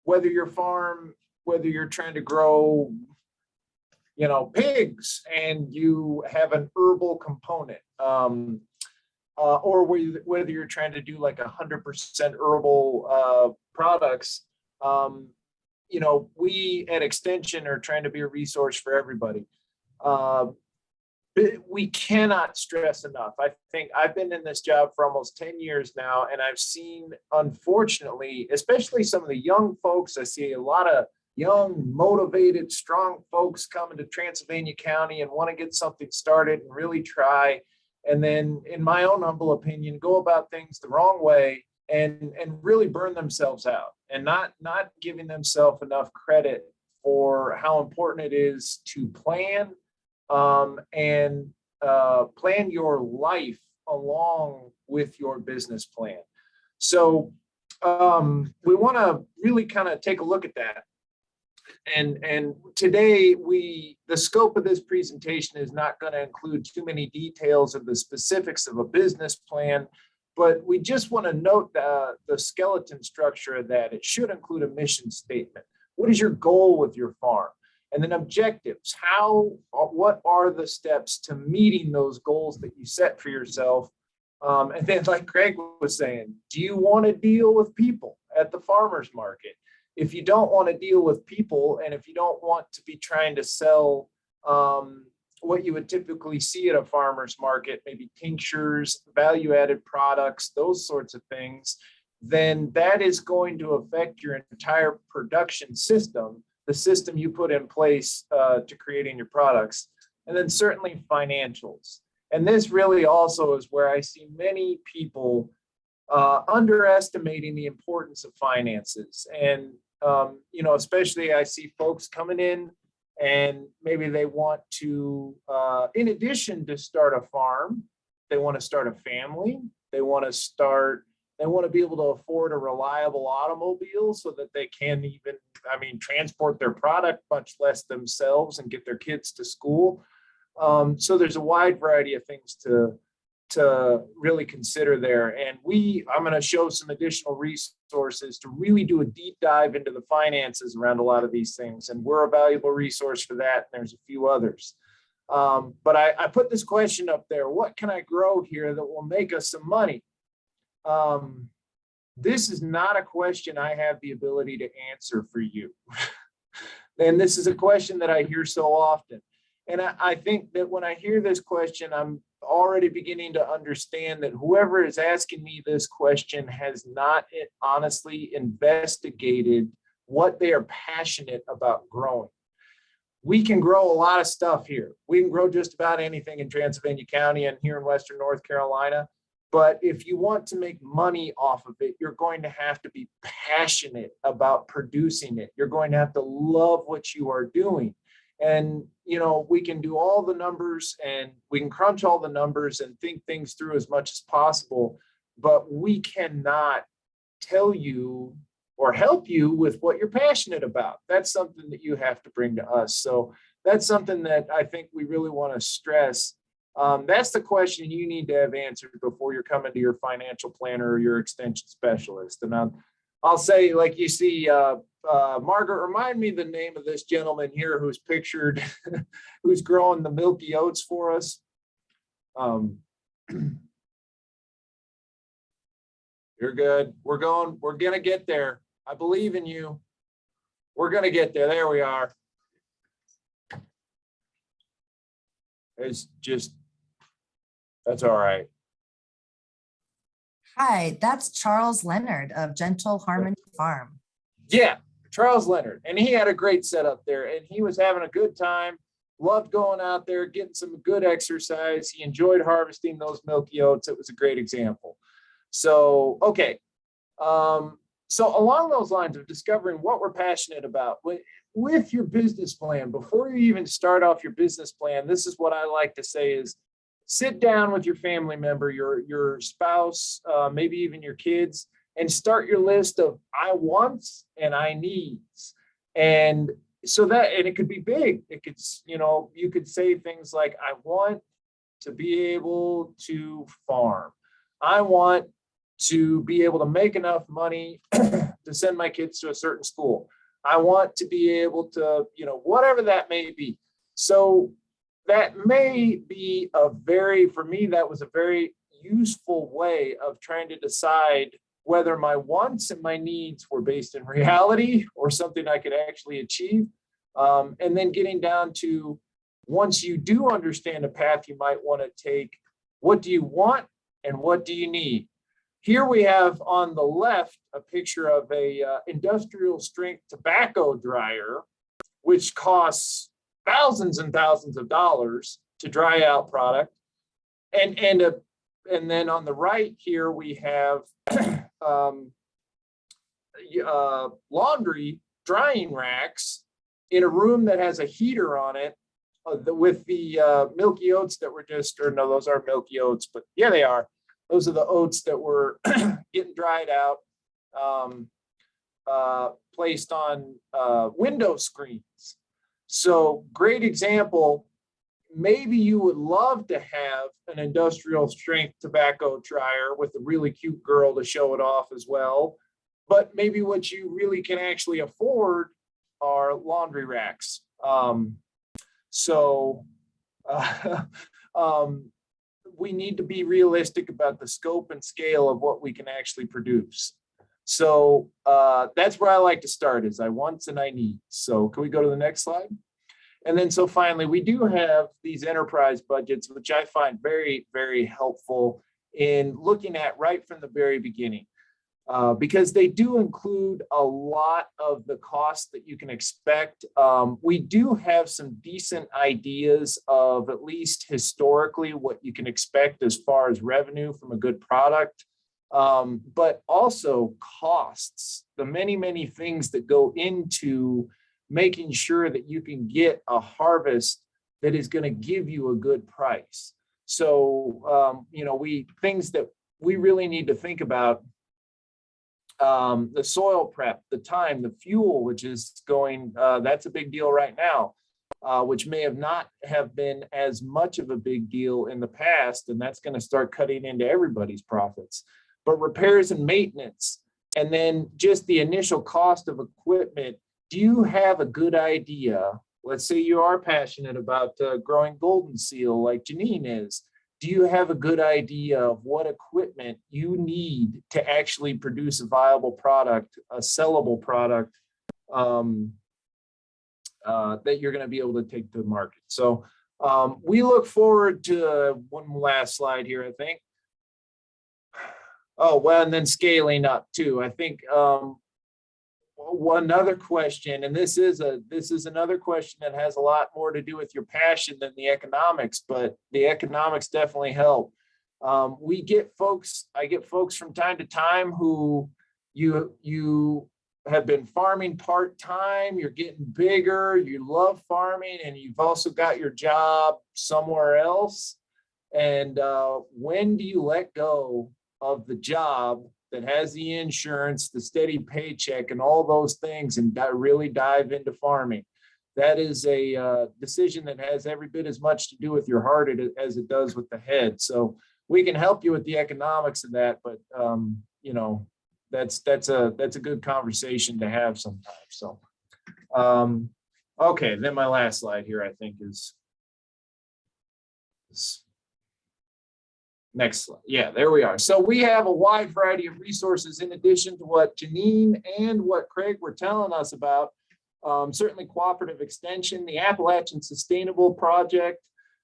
whether you're trying to grow pigs and you have an herbal component, or whether you're trying to do like 100% herbal products. We at Extension are trying to be a resource for everybody. We cannot stress enough. I think I've been in this job for almost 10 years now, and I've seen, unfortunately, especially some of the young folks, I see a lot of young, motivated, strong folks coming to Transylvania County and want to get something started and really try. And then, in my own humble opinion, go about things the wrong way and really burn themselves out, and not giving themselves enough credit for how important it is to plan and plan your life along with your business plan. So we want to really kind of take a look at that. And today the scope of this presentation is not going to include too many details of the specifics of a business plan, but we just want to note the skeleton structure of that. It should include a mission statement. What is your goal with your farm? And then objectives. What are the steps to meeting those goals that you set for yourself? And then, like Craig was saying, do you want to deal with people at the farmer's market? If you don't want to deal with people, and if you don't want to be trying to sell what you would typically see at a farmer's market, maybe tinctures, value-added products, those sorts of things, then that is going to affect your entire production system, the system you put in place to creating your products, and then certainly financials. And this really also is where I see many people underestimating the importance of finances. And, especially I see folks coming in and maybe they want to, in addition to start a farm, they want to start a family. They want to be able to afford a reliable automobile so that they can even, transport their product, much less themselves, and get their kids to school. So there's a wide variety of things to really consider there. And I'm going to show some additional resources to really do a deep dive into the finances around a lot of these things. And we're a valuable resource for that. And there's a few others. But I put this question up there: what can I grow here that will make us some money? This is not a question I have the ability to answer for you. And this is a question that I hear so often. And I think that when I hear this question, I'm already beginning to understand that whoever is asking me this question has not honestly investigated what they are passionate about growing. We can grow a lot of stuff here. We can grow just about anything in Transylvania County and here in Western North Carolina. But if you want to make money off of it, you're going to have to be passionate about producing it. You're going to have to love what you are doing. And, we can do all the numbers and we can crunch all the numbers and think things through as much as possible, but we cannot tell you or help you with what you're passionate about. That's something that you have to bring to us. So that's something that I think we really want to stress. That's the question you need to have answered before you're coming to your financial planner or your extension specialist. And I'll say, like you see, Margaret, remind me the name of this gentleman here who's pictured, who's growing the milky oats for us. You're good. We're going to get there. I believe in you. We're going to get there. There we are. That's all right. Hi, that's Charles Leonard of Gentle Harmony Farm. Yeah, Charles Leonard. And he had a great setup there and he was having a good time, loved going out there, getting some good exercise. He enjoyed harvesting those milky oats. It was a great example. So, okay. So along those lines of discovering what we're passionate about with your business plan, before you even start off your business plan, this is what I like to say is sit down with your family member, your spouse, maybe even your kids, and start your list of I wants and I needs. And so and it could be big. It could, you could say things like, I want to be able to farm. I want to be able to make enough money to send my kids to a certain school. I want to be able to, whatever that may be. So that may be for me, that was a very useful way of trying to decide whether my wants and my needs were based in reality or something I could actually achieve. And then getting down to, once you do understand a path you might want to take, what do you want and what do you need? Here we have on the left a picture of a industrial strength tobacco dryer, which costs thousands and thousands of dollars to dry out product. And then on the right here, we have laundry drying racks in a room that has a heater on it with the milky oats that were no, those aren't milky oats, but yeah, they are. Those are the oats that were getting dried out, placed on window screens. So great example. Maybe you would love to have an industrial strength tobacco dryer with a really cute girl to show it off as well. But maybe what you really can actually afford are laundry racks. We need to be realistic about the scope and scale of what we can actually produce. So that's where I like to start, is I wants and I need. So can we go to the next slide? And then so finally, we do have these enterprise budgets, which I find very, very helpful in looking at right from the very beginning, because they do include a lot of the costs that you can expect. We do have some decent ideas of, at least historically, what you can expect as far as revenue from a good product, but also costs, the many, many things that go into making sure that you can get a harvest that is going to give you a good price. So, things that we really need to think about, the soil prep, the time, the fuel, which is going, that's a big deal right now, which may not have been as much of a big deal in the past, and that's going to start cutting into everybody's profits. But repairs and maintenance, and then just the initial cost of equipment. Do you have a good idea? Let's say you are passionate about growing Goldenseal like Janine is. Do you have a good idea of what equipment you need to actually produce a viable product, a sellable product that you're going to be able to take to the market? So we look forward to one last slide here, I think. Oh, well, and then scaling up too. I think one other question, and this is another question that has a lot more to do with your passion than the economics, but the economics definitely help. I get folks from time to time who you have been farming part-time, you're getting bigger, you love farming, and you've also got your job somewhere else. And when do you let go of the job that has the insurance, the steady paycheck, and all those things, and really dive into farming? That is a decision that has every bit as much to do with your heart as it does with the head. So we can help you with the economics of that, but that's a good conversation to have sometimes. So okay, then my last slide here, I think, is next slide. Yeah, there we are. So we have a wide variety of resources in addition to what Janine and what Craig were telling us about. Certainly cooperative extension, the Appalachian Sustainable Project,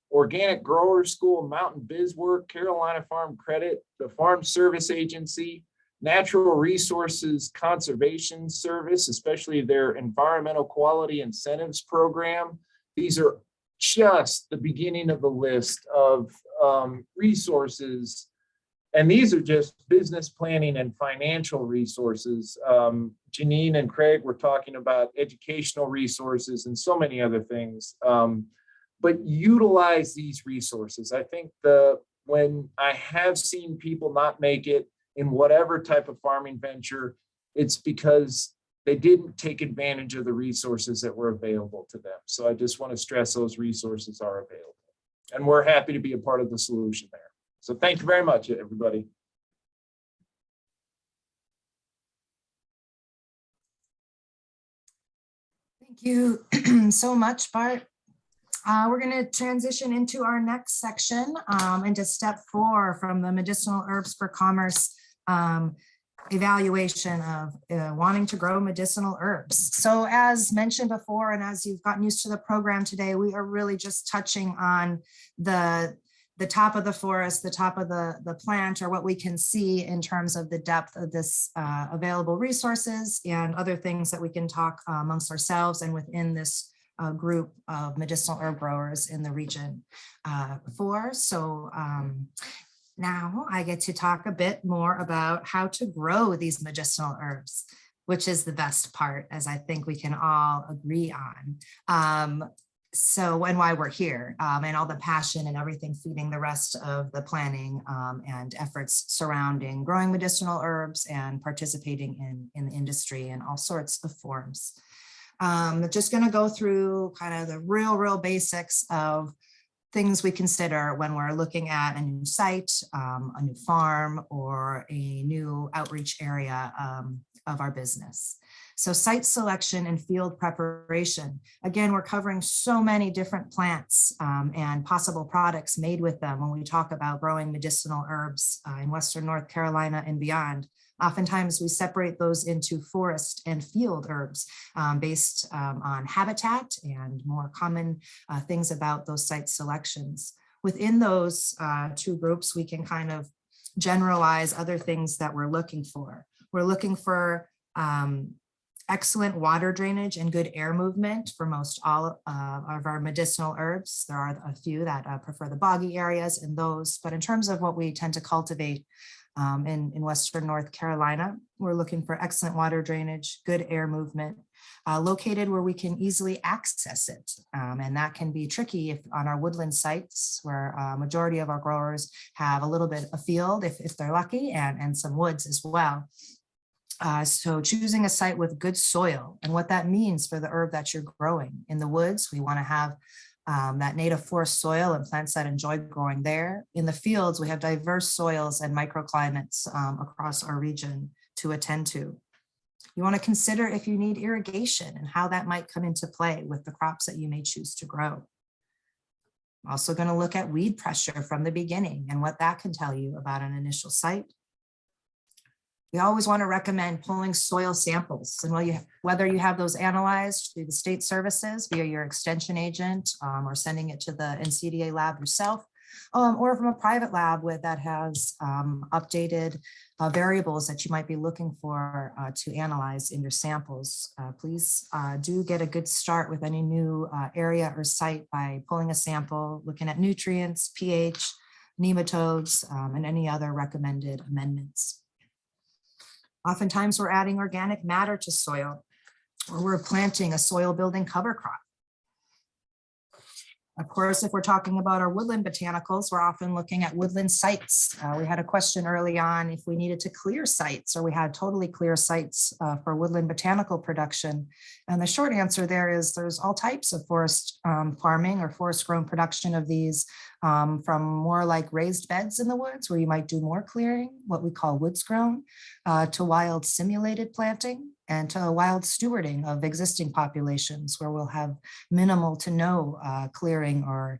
Organic Grower School, Mountain Biz Work, Carolina Farm Credit, the Farm Service Agency, Natural Resources Conservation Service, especially their Environmental Quality Incentives Program. These are just the beginning of the list of resources. And these are just business planning and financial resources. Janine and Craig were talking about educational resources and so many other things. But utilize these resources. I think when I have seen people not make it in whatever type of farming venture, it's because they didn't take advantage of the resources that were available to them. So I just want to stress those resources are available. And we're happy to be a part of the solution there. So thank you very much, everybody. Thank you so much, Bart. We're going to transition into our next section, into step 4 from the Medicinal Herbs for Commerce evaluation of wanting to grow medicinal herbs. So as mentioned before, and as you've gotten used to the program today, we are really just touching on the top of the forest, the top of the plant, or what we can see in terms of the depth of this available resources and other things that we can talk amongst ourselves and within this group of medicinal herb growers in the region for. So now I get to talk a bit more about how to grow these medicinal herbs, which is the best part, as I think we can all agree on. So, and why we're here, and all the passion and everything feeding the rest of the planning and efforts surrounding growing medicinal herbs and participating in the industry in all sorts of forms. Just going to go through kind of the real basics of things we consider when we're looking at a new site, a new farm, or a new outreach area of our business. So site selection and field preparation. Again, we're covering so many different plants and possible products made with them when we talk about growing medicinal herbs in Western North Carolina and beyond. Oftentimes we separate those into forest and field herbs based on habitat and more common things about those site selections. Within those two groups, we can kind of generalize other things that we're looking for. We're looking for excellent water drainage and good air movement for most all of our medicinal herbs. There are a few that prefer the boggy areas in those, but in terms of what we tend to cultivate in Western North Carolina, we're looking for excellent water drainage, good air movement, located where we can easily access it. And that can be tricky if on our woodland sites where a majority of our growers have a little bit of field if they're lucky and some woods as well. So choosing a site with good soil and what that means for the herb that you're growing. In the woods, we want to have that native forest soil and plants that enjoy growing there. In the fields, we have diverse soils and microclimates across our region to attend to. You want to consider if you need irrigation and how that might come into play with the crops that you may choose to grow. I'm also going to look at weed pressure from the beginning and what that can tell you about an initial site. We always want to recommend pulling soil samples, and whether you have those analyzed through the state services via your extension agent or sending it to the NCDA lab yourself, or from a private lab that has updated variables that you might be looking for to analyze in your samples. Please do get a good start with any new area or site by pulling a sample, looking at nutrients, pH, nematodes, and any other recommended amendments. Oftentimes we're adding organic matter to soil, or we're planting a soil building cover crop. Of course, if we're talking about our woodland botanicals, we're often looking at woodland sites. We had a question early on if we needed to clear sites or we had totally clear sites for woodland botanical production. And the short answer there is there's all types of forest farming or forest grown production of these, from more like raised beds in the woods where you might do more clearing, what we call woods grown, to wild simulated planting, and to wild stewarding of existing populations where we'll have minimal to no clearing or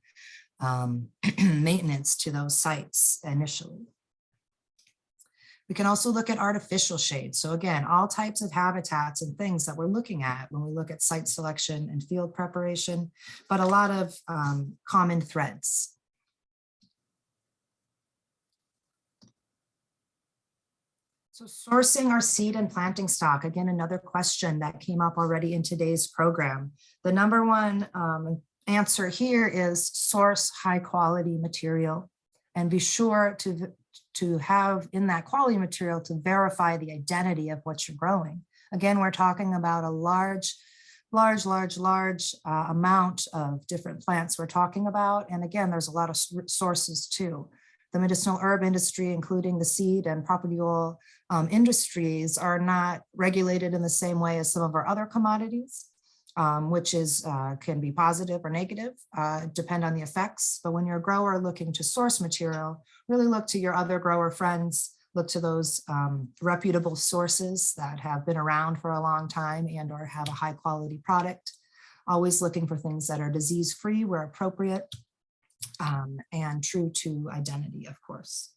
maintenance to those sites initially. We can also look at artificial shade. So again, all types of habitats and things that we're looking at when we look at site selection and field preparation, but a lot of common threads. So sourcing our seed and planting stock, again, another question that came up already in today's program. The number one answer here is source high quality material and be sure to have in that quality material to verify the identity of what you're growing. Again, we're talking about a large amount of different plants we're talking about. And again, there's a lot of sources too. The medicinal herb industry, including the seed and property oil industries, are not regulated in the same way as some of our other commodities, which can be positive or negative, depend on the effects. But when you're a grower looking to source material, really look to your other grower friends, look to those reputable sources that have been around for a long time and or have a high quality product. always looking for things that are disease-free where appropriate, and true to identity, of course.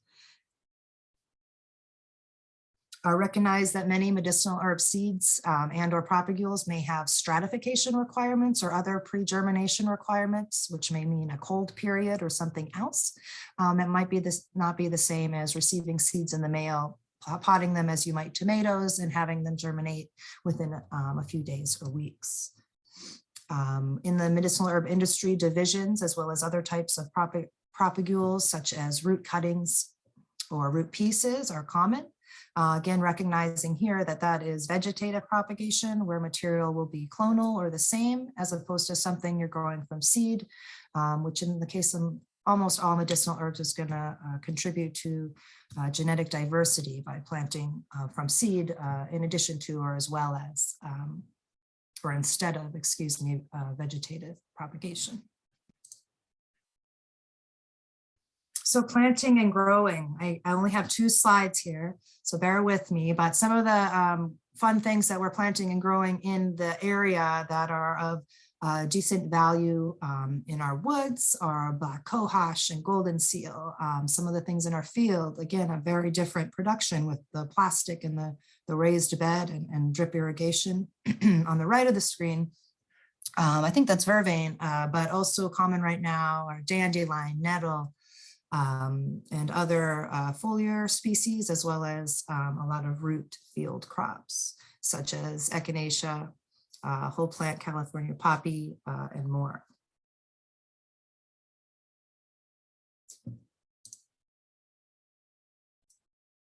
Recognize that many medicinal herb seeds and or propagules may have stratification requirements or other pre-germination requirements, which may mean a cold period or something else. It might be not be the same as receiving seeds in the mail, potting them as you might tomatoes and having them germinate within a few days or weeks. In the medicinal herb industry, divisions as well as other types of propagules such as root cuttings or root pieces are common. Again, recognizing here that that is vegetative propagation where material will be clonal or the same as opposed to something you're growing from seed, which in the case of almost all medicinal herbs is going to contribute to genetic diversity by planting from seed in addition to or as well as or instead of, excuse me, vegetative propagation. So planting and growing, I only have 2 slides here, so bear with me, but some of the fun things that we're planting and growing in the area that are of decent value in our woods are black cohosh and goldenseal. Some of the things in our field, again, a very different production with the plastic and the raised bed and drip irrigation. On the right of the screen, I think that's vervain, but also common right now are dandelion, nettle, and other foliar species, as well as a lot of root field crops, such as echinacea, whole plant California poppy, and more.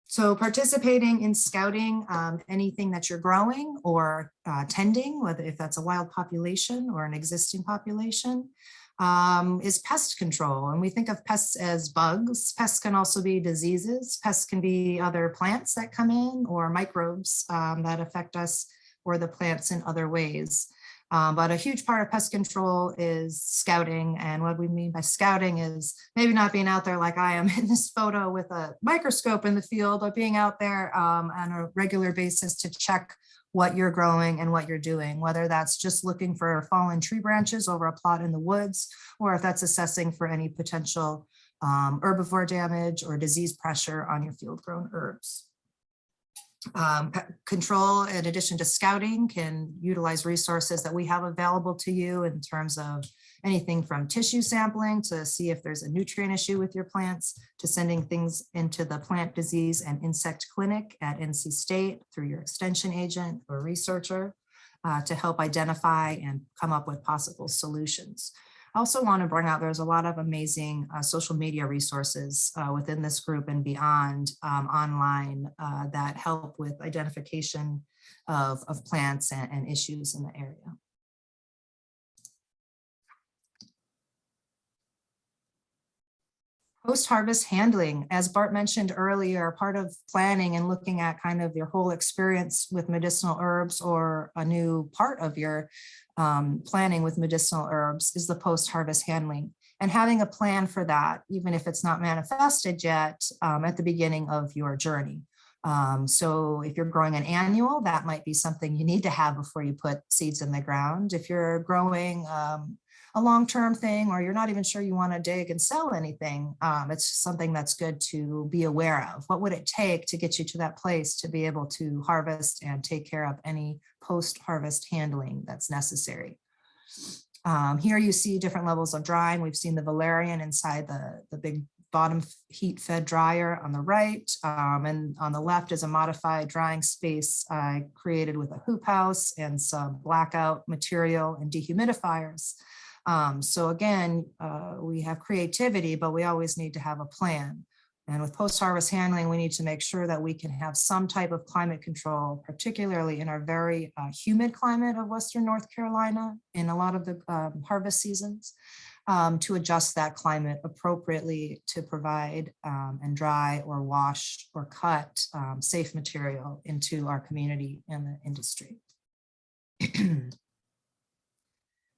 So participating in scouting, anything that you're growing or tending, whether if that's a wild population or an existing population, is pest control. And we think of pests as bugs. Pests can also be diseases. Pests can be other plants that come in or microbes that affect us or the plants in other ways. But a huge part of pest control is scouting. And what we mean by scouting is maybe not being out there like I am in this photo with a microscope in the field, but being out there on a regular basis to check what you're growing and what you're doing, whether that's just looking for fallen tree branches over a plot in the woods, or if that's assessing for any potential herbivore damage or disease pressure on your field grown herbs. Control, in addition to scouting, can utilize resources that we have available to you in terms of anything from tissue sampling to see if there's a nutrient issue with your plants, to sending things into the plant disease and insect clinic at NC State through your extension agent or researcher to help identify and come up with possible solutions. I also want to bring out, there's a lot of amazing social media resources within this group and beyond online that help with identification of plants and issues in the area. Post-harvest handling, as Bart mentioned earlier, part of planning and looking at kind of your whole experience with medicinal herbs or a new part of your planning with medicinal herbs is the post-harvest handling, and having a plan for that, even if it's not manifested yet at the beginning of your journey. So if you're growing an annual, that might be something you need to have before you put seeds in the ground. If you're growing a long-term thing, or you're not even sure you want to dig and sell anything, it's something that's good to be aware of. What would it take to get you to that place to be able to harvest and take care of any post-harvest handling that's necessary? Here you see different levels of drying. We've seen the valerian inside the big bottom heat-fed dryer on the right, and on the left is a modified drying space created with a hoop house and some blackout material and dehumidifiers. So again, we have creativity, but we always need to have a plan. And with post-harvest handling, we need to make sure that we can have some type of climate control, particularly in our very humid climate of Western North Carolina in a lot of the harvest seasons, to adjust that climate appropriately to provide and dry or wash or cut safe material into our community and the industry.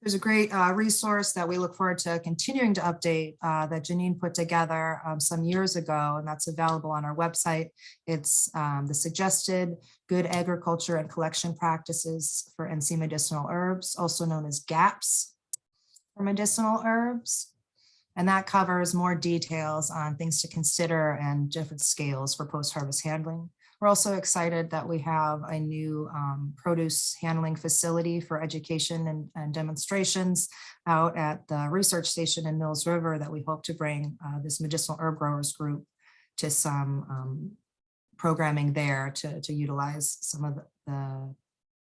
There's a great resource that we look forward to continuing to update that Janine put together some years ago, and that's available on our website. It's the suggested good agriculture and collection practices for NC medicinal herbs, also known as GAPS for medicinal herbs. And that covers more details on things to consider and different scales for post-harvest handling. We're also excited that we have a new produce handling facility for education and demonstrations out at the research station in Mills River that we hope to bring this medicinal herb growers group to some programming there to utilize some of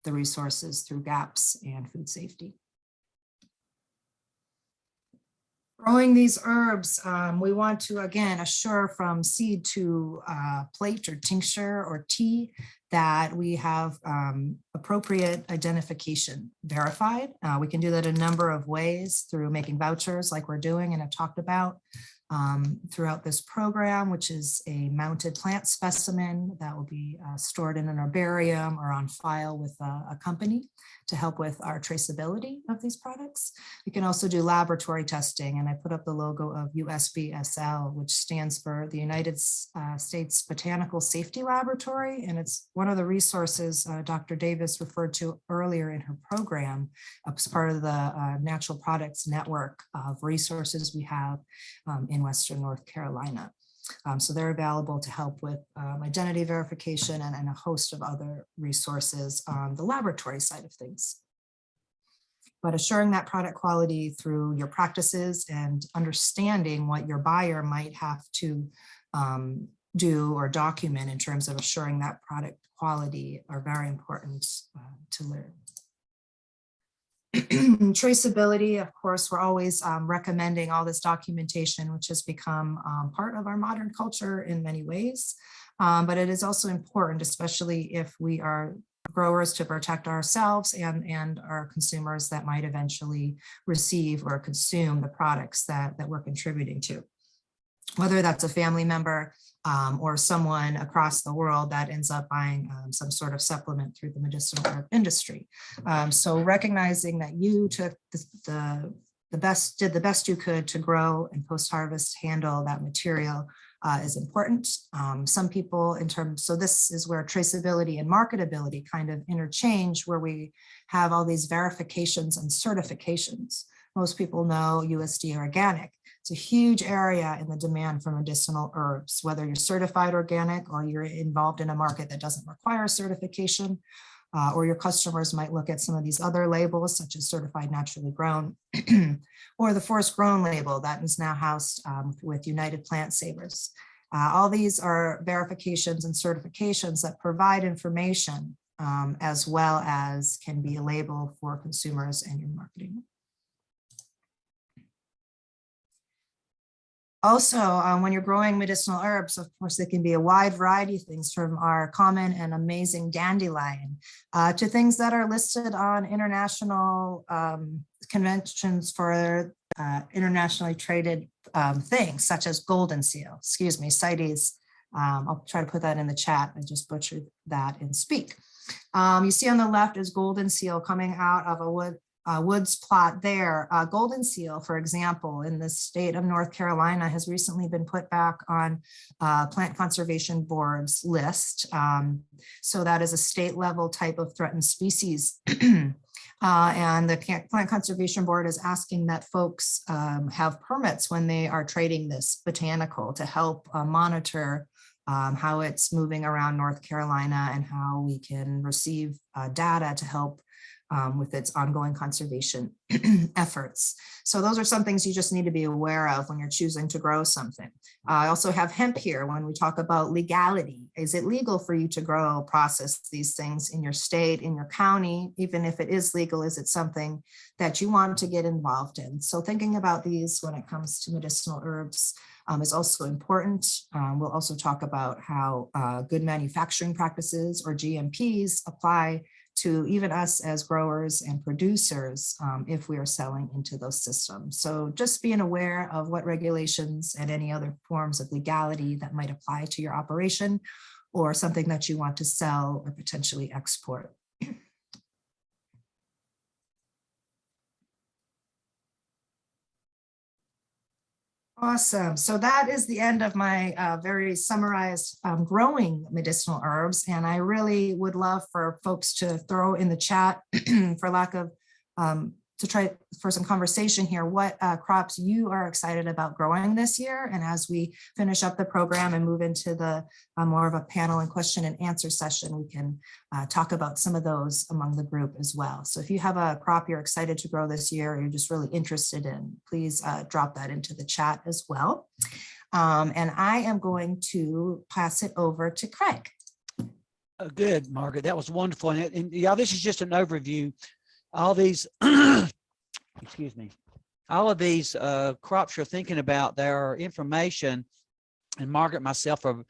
the resources through GAPS and food safety. Growing these herbs, we want to, again, assure from seed to plate or tincture or tea that we have appropriate identification verified. We can do that a number of ways through making vouchers like we're doing and have talked about throughout this program, which is a mounted plant specimen that will be stored in an herbarium or on file with a company to help with our traceability of these products. We can also do laboratory testing, and I put up the logo of USBSL, which stands for the United States Botanical Safety Laboratory, and it's one of the resources Dr. Davis referred to earlier in her program as part of the Natural Products Network of resources we have in Western North Carolina. So they're available to help with identity verification and a host of other resources on the laboratory side of things. But assuring that product quality through your practices and understanding what your buyer might have to do or document in terms of assuring that product quality are very important to learn. Traceability, of course, we're always recommending all this documentation, which has become part of our modern culture in many ways. But it is also important, especially if we are growers, to protect ourselves and our consumers that might eventually receive or consume the products that we're contributing to. Whether that's a family member or someone across the world that ends up buying some sort of supplement through the medicinal herb industry. So recognizing that you took did the best you could to grow and post-harvest handle that material is important. Some people so this is where traceability and marketability kind of interchange, where we have all these verifications and certifications. Most people know USDA organic. It's a huge area in the demand for medicinal herbs, whether you're certified organic or you're involved in a market that doesn't require certification, or your customers might look at some of these other labels such as certified naturally grown, or the forest grown label that is now housed with United Plant Savers. All these are verifications and certifications that provide information as well as can be a label for consumers and your marketing. Also, when you're growing medicinal herbs, of course, they can be a wide variety of things, from our common and amazing dandelion to things that are listed on international conventions for internationally traded things, such as Goldenseal, CITES. I'll try to put that in the chat. I just butchered that in speak. You see on the left is Goldenseal coming out of a woods plot there. Goldenseal, for example, in the state of North Carolina, has recently been put back on Plant Conservation Board's list. So that is a state level type of threatened species. And the Plant Conservation Board is asking that folks have permits when they are trading this botanical to help monitor how it's moving around North Carolina and how we can receive data to help with its ongoing conservation efforts. So those are some things you just need to be aware of when you're choosing to grow something. I also have hemp here. When we talk about legality, is it legal for you to grow, process these things in your state, in your county? Even if it is legal, is it something that you want to get involved in? So thinking about these when it comes to medicinal herbs is also important. We'll also talk about how good manufacturing practices, or GMPs, apply to even us as growers and producers if we are selling into those systems. So just being aware of what regulations and any other forms of legality that might apply to your operation or something that you want to sell or potentially export. Awesome. So that is the end of my very summarized growing medicinal herbs. And I really would love for folks to throw in the chat for lack of, to try for some conversation here, what crops you are excited about growing this year. And as we finish up the program and move into the more of a panel and question and answer session, we can talk about some of those among the group as well. So if you have a crop you're excited to grow this year, or you're just really interested in, please drop that into the chat as well. And I am going to pass it over to Craig. Good, Margaret. That was wonderful. And yeah, this is just an overview. All these, excuse me, all of these crops you're thinking about, there are information, and Margaret, myself, or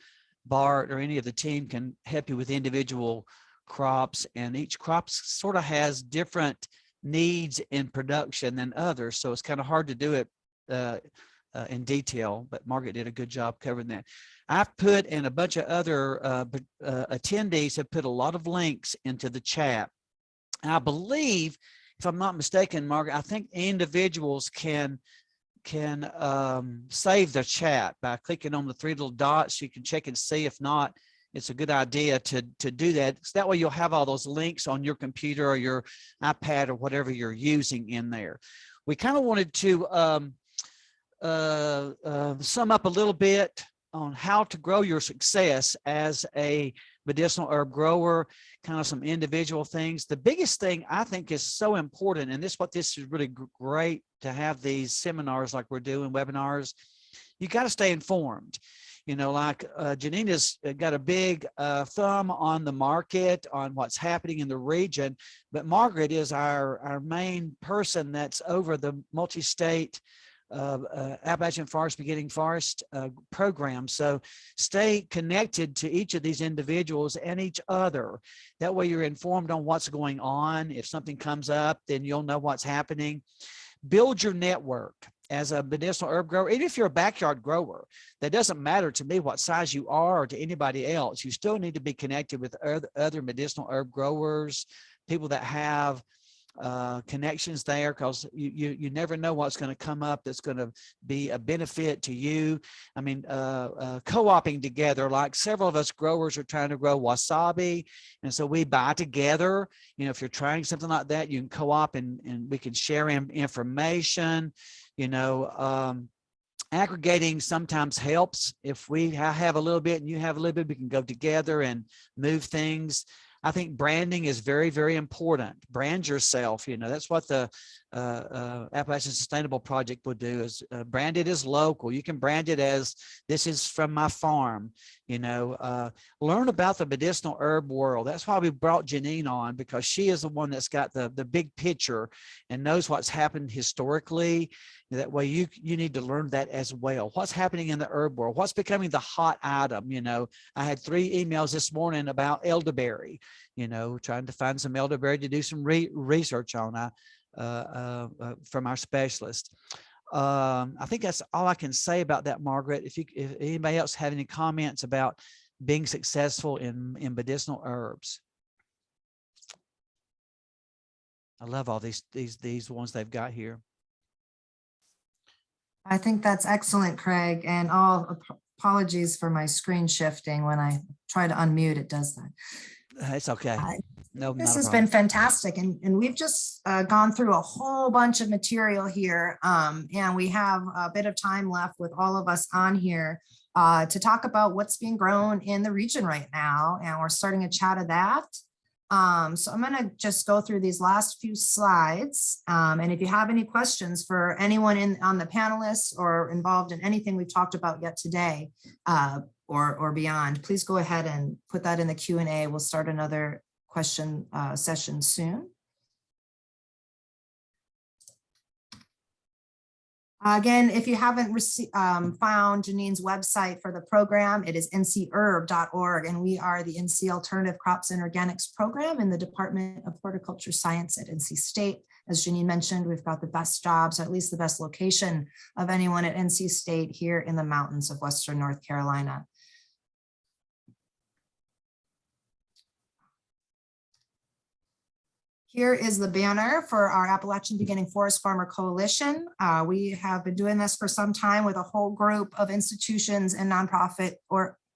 Bart, or any of the team can help you with individual crops, and each crop sort of has different needs in production than others. So it's kind of hard to do it in detail, but Margaret did a good job covering that. I've put, and a bunch of other attendees have put a lot of links into the chat. I believe, if I'm not mistaken, Margaret, I think individuals can save their chat by clicking on the three little dots. You can check and see. If not, it's a good idea to do that. So that way you'll have all those links on your computer or your iPad or whatever you're using in there. We kind of wanted to sum up a little bit on how to grow your success as a medicinal herb grower, kind of some individual things. The biggest thing I think is so important, and this is really great to have these seminars like we're doing, webinars. You got to stay informed. You know, like Janine has got a big thumb on the market, on what's happening in the region, but Margaret is our main person that's over the multi-state Appalachian Forest Beginning Forest program. So stay connected to each of these individuals and each other. That way you're informed on what's going on. If something comes up, then you'll know what's happening. Build your network as a medicinal herb grower. Even if you're a backyard grower, that doesn't matter to me what size you are or to anybody else. You still need to be connected with other medicinal herb growers, people that have connections there, because you never know what's going to come up that's going to be a benefit to you. I mean, co-oping together, like several of us growers are trying to grow wasabi, and so we buy together. You know, if you're trying something like that, you can co-op and we can share information. You know, aggregating sometimes helps. If I have a little bit and you have a little bit, we can go together and move things. I think branding is very, very important. Brand yourself. You know, that's what the Appalachian Sustainable Project will do, is brand it as local. You can brand it as, this is from my farm. You know, learn about the medicinal herb world. That's why we brought Janine on, because she is the one that's got the big picture and knows what's happened historically. That way you need to learn that as well. What's happening in the herb world? What's becoming the hot item? You know, I had 3 emails this morning about elderberry, you know, trying to find some elderberry to do some research on from our specialist. I think that's all I can say about that, Margaret. If anybody else have any comments about being successful in medicinal herbs. I love all these ones they've got here. I think that's excellent, Craig, and all apologies for my screen shifting. When I try to unmute, it does that. It's okay. No, this has been fantastic. And we've just gone through a whole bunch of material here. And we have a bit of time left with all of us on here to talk about what's being grown in the region right now. And we're starting a chat of that. So I'm going to just go through these last few slides. And if you have any questions for anyone on the panelists or involved in anything we've talked about yet today or beyond, please go ahead and put that in the Q&A. We'll start another question session soon. Again, if you haven't found Janine's website for the program, it is ncherb.org, and we are the NC Alternative Crops and Organics program in the Department of Horticulture Science at NC State. As Janine mentioned, we've got the best jobs, or at least the best location of anyone at NC State here in the mountains of Western North Carolina. Here is the banner for our Appalachian Beginning Forest Farmer Coalition. We have been doing this for some time with a whole group of institutions and nonprofit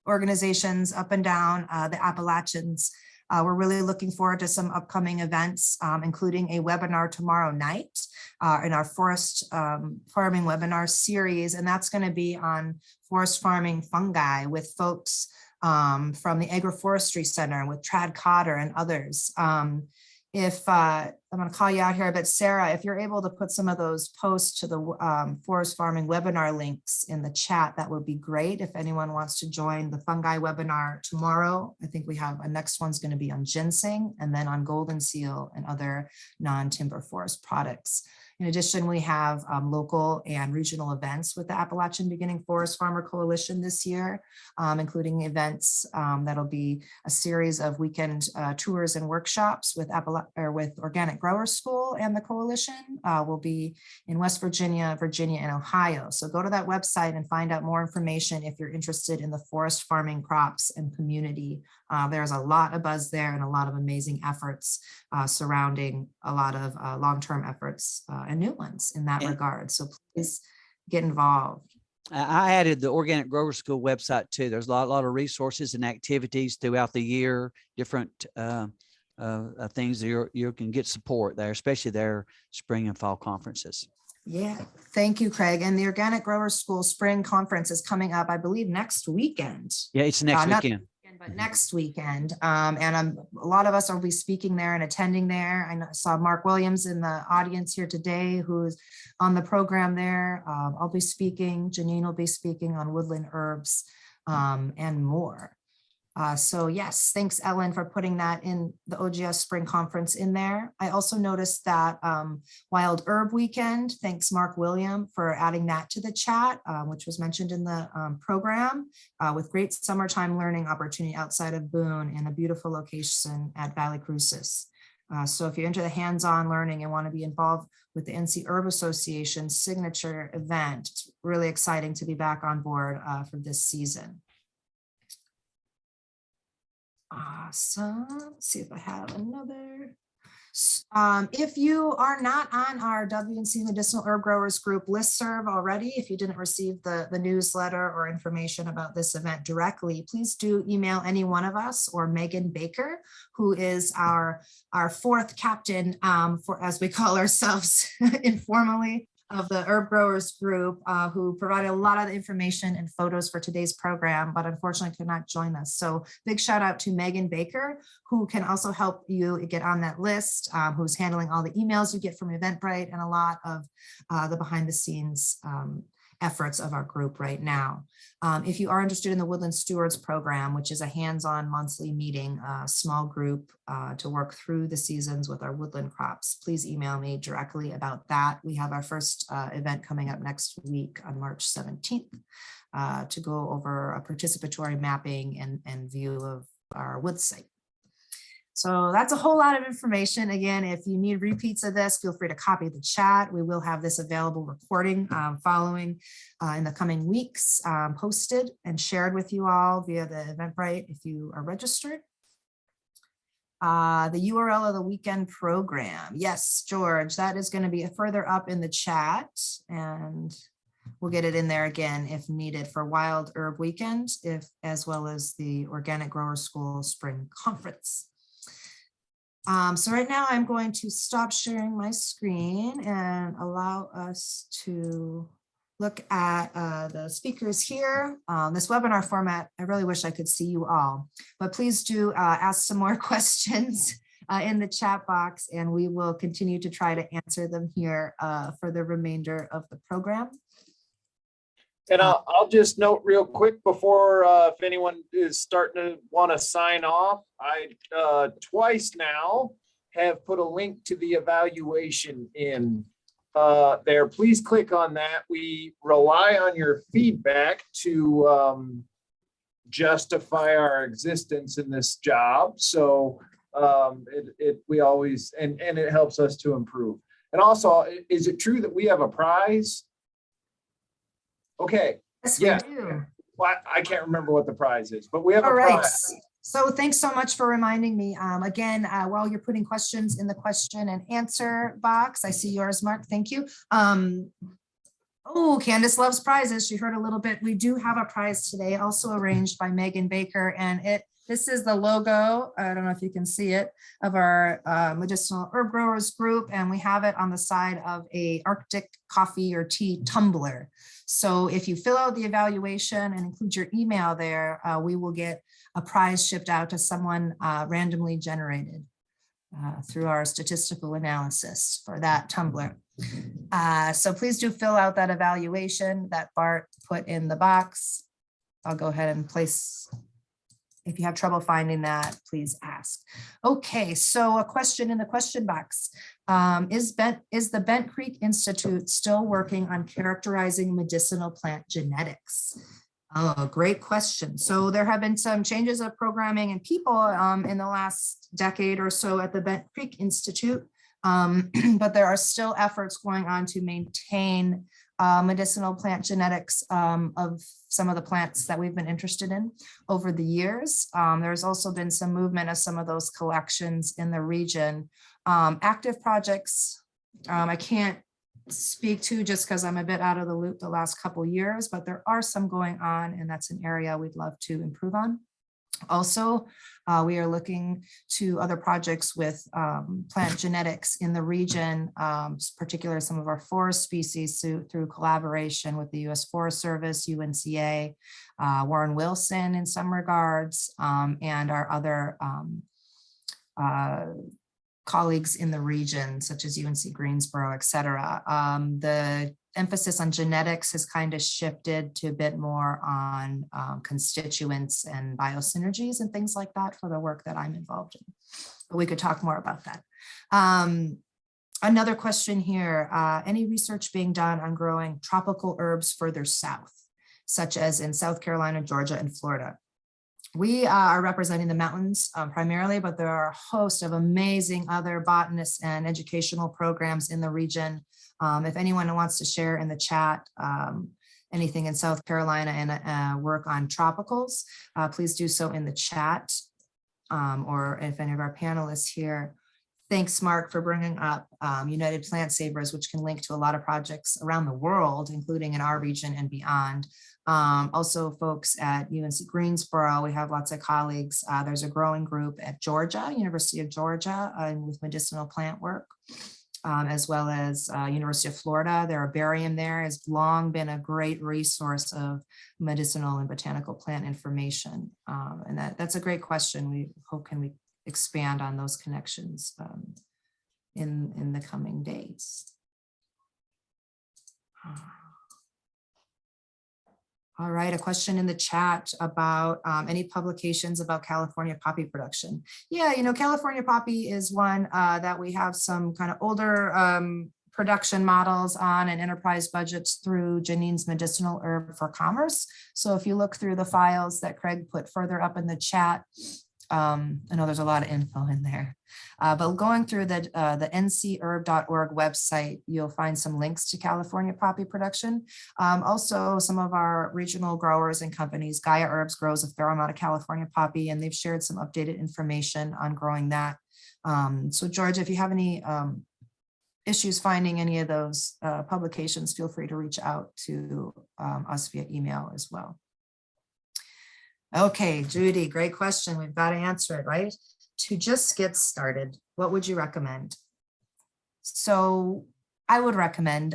organizations up and down the Appalachians. We're really looking forward to some upcoming events, including a webinar tomorrow night in our forest farming webinar series. And that's going to be on forest farming fungi with folks from the Agroforestry Center with Trad Cotter and others. If I'm going to call you out here, but Sarah, if you're able to put some of those posts to the forest farming webinar links in the chat, that would be great. If anyone wants to join the fungi webinar tomorrow, I think we have a next one's going to be on ginseng and then on Goldenseal and other non-timber forest products. In addition, we have local and regional events with the Appalachian Beginning Forest Farmer Coalition this year, including events that'll be a series of weekend tours and workshops with Organic Growers School and the coalition. Will be in West Virginia, and Ohio. So go to that website and find out more information if you're interested in the forest farming crops and community. There's a lot of buzz there and a lot of amazing efforts surrounding a lot of long-term efforts and new ones in that regard. So please get involved. I added the Organic Grower School website too. There's a lot of resources and activities throughout the year, different things that you can get support there, especially their spring and fall conferences. Yeah, thank you, Craig. And the Organic Growers School Spring Conference is coming up, I believe, next weekend. Yeah, it's next weekend. But next weekend, and a lot of us will be speaking there and attending there. I saw Mark Williams in the audience here today, who's on the program there. I'll be speaking. Janine will be speaking on woodland herbs and more. So yes, thanks, Ellen, for putting that in the OGS Spring Conference in there. I also noticed that Wild Herb Weekend, thanks Mark William for adding that to the chat, which was mentioned in the program, with great summertime learning opportunity outside of Boone and a beautiful location at Valley Crucis. So if you're into the hands-on learning and want to be involved with the NC Herb Association's signature event, it's really exciting to be back on board for this season. Awesome. Let's see if I have another. If you are not on our WNC Medicinal Herb Growers Group listserv already, if you didn't receive the newsletter or information about this event directly, please do email any one of us or Megan Baker, who is our fourth captain, for, as we call ourselves informally, of the Herb Growers Group, who provided a lot of information and photos for today's program, but unfortunately could not join us. So big shout out to Megan Baker, who can also help you get on that list, who's handling all the emails you get from Eventbrite and a lot of the behind the scenes efforts of our group right now. If you are interested in the Woodland Stewards program, which is a hands-on monthly meeting, small group to work through the seasons with our woodland crops, please email me directly about that. We have our first event coming up next week on March 17th to go over a participatory mapping and view of our wood site. So that's a whole lot of information. Again, if you need repeats of this, feel free to copy the chat. We will have this available recording following in the coming weeks, posted and shared with you all via the Eventbrite if you are registered. The URL of the weekend program. Yes, George, that is going to be further up in the chat, and we'll get it in there again if needed for Wild Herb Weekend, as well as the Organic Grower School Spring Conference. So right now I'm going to stop sharing my screen and allow us to look at the speakers here. This webinar format, I really wish I could see you all, but please do ask some more questions in the chat box, and we will continue to try to answer them here for the remainder of the program. And I'll just note real quick before if anyone is starting to want to sign off, I twice now have put a link to the evaluation in there. Please click on that. We rely on your feedback to justify our existence in this job. So we always, and it helps us to improve. And also, is it true that we have a prize? Okay. Yes, yeah. we do. Well, I can't remember what the prize is, but we have All a right. prize. So thanks so much for reminding me. Again, while you're putting questions in the question and answer box, I see yours, Mark. Thank you. Oh, Candace loves prizes. She heard a little bit. We do have a prize today, also arranged by Megan Baker, and this is the logo. I don't know if you can see it, of our medicinal herb growers group, and we have it on the side of a Arctic coffee or tea tumbler. So if you fill out the evaluation and include your email there, we will get a prize shipped out to someone randomly generated through our statistical analysis for that tumbler. So please do fill out that evaluation that Bart put in the box. I'll go ahead and place, if you have trouble finding that, please ask. Okay, so a question in the question box. Is the Bent Creek Institute still working on characterizing medicinal plant genetics? Oh, great question. So there have been some changes of programming and people in the last decade or so at the Bent Creek Institute, but there are still efforts going on to maintain medicinal plant genetics of some of the plants that we've been interested in over the years. There's also been some movement of some of those collections in the region. Active projects, I can't speak to just because I'm a bit out of the loop the last couple years, but there are some going on, and that's an area we'd love to improve on. Also, we are looking to other projects with plant genetics in the region, particularly some of our forest species through collaboration with the U.S. Forest Service, UNCA, Warren Wilson in some regards, and our other colleagues in the region, such as UNC Greensboro, et cetera. The emphasis on genetics has kind of shifted to a bit more on constituents and biosynergies and things like that for the work that I'm involved in. But we could talk more about that. Another question here, any research being done on growing tropical herbs further south, such as in South Carolina, Georgia, and Florida? We are representing the mountains primarily, but there are a host of amazing other botanists and educational programs in the region. If anyone wants to share in the chat anything in South Carolina and work on tropicals, please do so in the chat. Or if any of our panelists here. Thanks, Mark, for bringing up United Plant Savers, which can link to a lot of projects around the world, including in our region and beyond. Also, folks at UNC Greensboro, we have lots of colleagues. There's a growing group at Georgia, University of Georgia, with medicinal plant work, as well as University of Florida. Their herbarium there has long been a great resource of medicinal and botanical plant information. And that's a great question. We hope can we expand on those connections in the coming days. All right, a question in the chat about any publications about California poppy production. Yeah, you know, California poppy is one that we have some kind of older production models on and enterprise budgets through Janine's Medicinal Herb for Commerce. So if you look through the files that Craig put further up in the chat, I know there's a lot of info in there, but going through the ncherb.org website, you'll find some links to California poppy production. Also, some of our regional growers and companies, Gaia Herbs grows a fair amount of California poppy, and they've shared some updated information on growing that. So George, if you have any issues finding any of those publications, feel free to reach out to us via email as well. Okay, Judy, great question. We've got to answer it, right? To just get started, what would you recommend? So I would recommend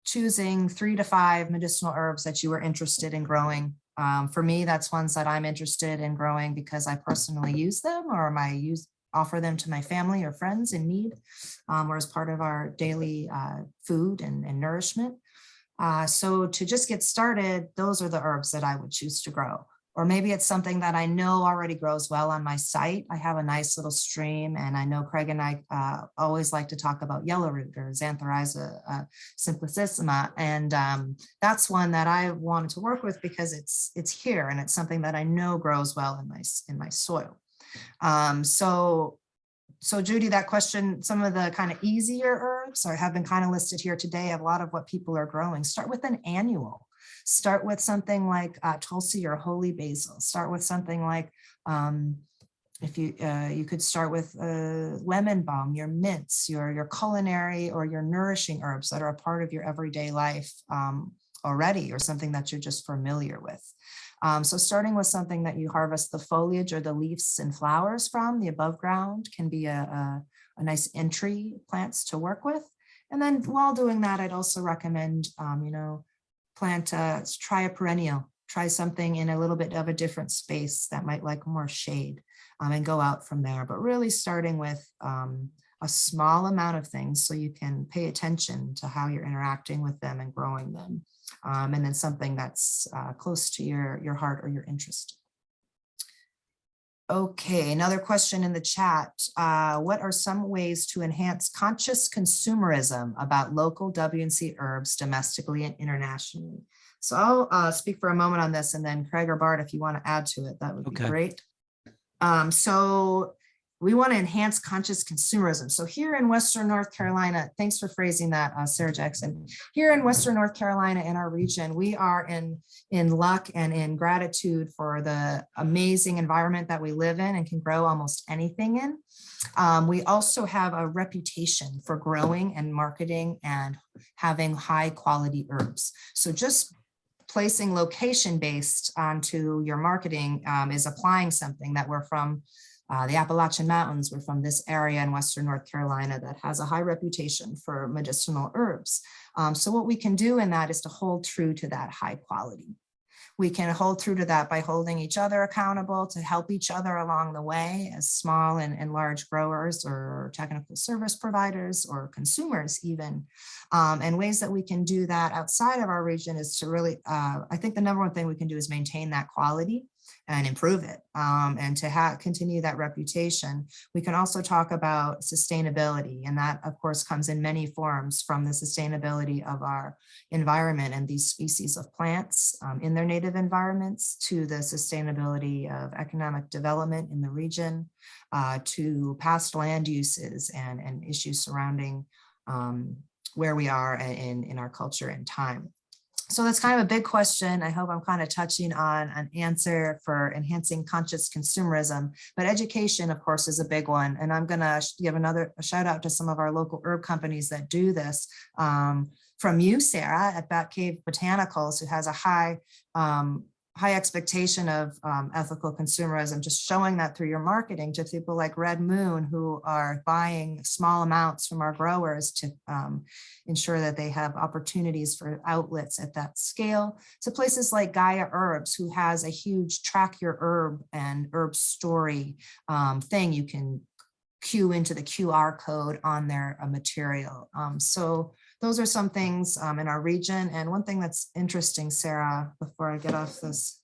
choosing 3 to 5 medicinal herbs that you are interested in growing. For me, that's ones that I'm interested in growing because I personally use them or offer them to my family or friends in need or as part of our daily food and nourishment. So to just get started, those are the herbs that I would choose to grow. Or maybe it's something that I know already grows well on my site. I have a nice little stream, and I know Craig and I always like to talk about yellow root or Xanthorrhiza simplicissima. And that's one that I wanted to work with because it's here and it's something that I know grows well in my soil. So Judy, that question, some of the kind of easier herbs have been kind of listed here today. A lot of what people are growing. Start with an annual. Start with something like Tulsi or holy basil. Start with something like, if you could start with lemon balm, your mints, your culinary or your nourishing herbs that are a part of your everyday life already, or something that you're just familiar with. So starting with something that you harvest the foliage or the leaves and flowers from, the above ground can be a nice entry plants to work with. And then while doing that, I'd also recommend, try a perennial, try something in a little bit of a different space that might like more shade, and go out from there. But really starting with a small amount of things so you can pay attention to how you're interacting with them and growing them. And then something that's close to your heart or your interest. Okay, another question in the chat. What are some ways to enhance conscious consumerism about local W&C herbs domestically and internationally? So I'll speak for a moment on this, and then Craig or Bart, if you want to add to it, that would be great. So we want to enhance conscious consumerism. So here in Western North Carolina, thanks for phrasing that, Sarah Jackson. Here in Western North Carolina, in our region, we are in luck and in gratitude for the amazing environment that we live in and can grow almost anything in. We also have a reputation for growing and marketing and having high quality herbs. So just placing location based onto your marketing is applying something that we're from the Appalachian Mountains. We're from this area in Western North Carolina that has a high reputation for medicinal herbs. So what we can do in that is to hold true to that high quality. We can hold true to that by holding each other accountable to help each other along the way as small and large growers or technical service providers or consumers even. And ways that we can do that outside of our region is to really, I think the number one thing we can do is maintain that quality and improve it, and to continue that reputation. We can also talk about sustainability, and that of course comes in many forms, from the sustainability of our environment and these species of plants in their native environments, to the sustainability of economic development in the region, to past land uses and issues surrounding where we are in our culture and time. So that's kind of a big question. I hope I'm kind of touching on an answer for enhancing conscious consumerism, but education, of course, is a big one. And I'm going to give a shout out to some of our local herb companies that do this. From you, Sarah, at Batcave Botanicals, who has a high expectation of ethical consumerism, just showing that through your marketing to people like Red Moon, who are buying small amounts from our growers to ensure that they have opportunities for outlets at that scale, to places like Gaia Herbs, who has a huge track your herb and herb story thing you can cue into the QR code on their material. So those are some things in our region. And one thing that's interesting, Sarah, before I get off this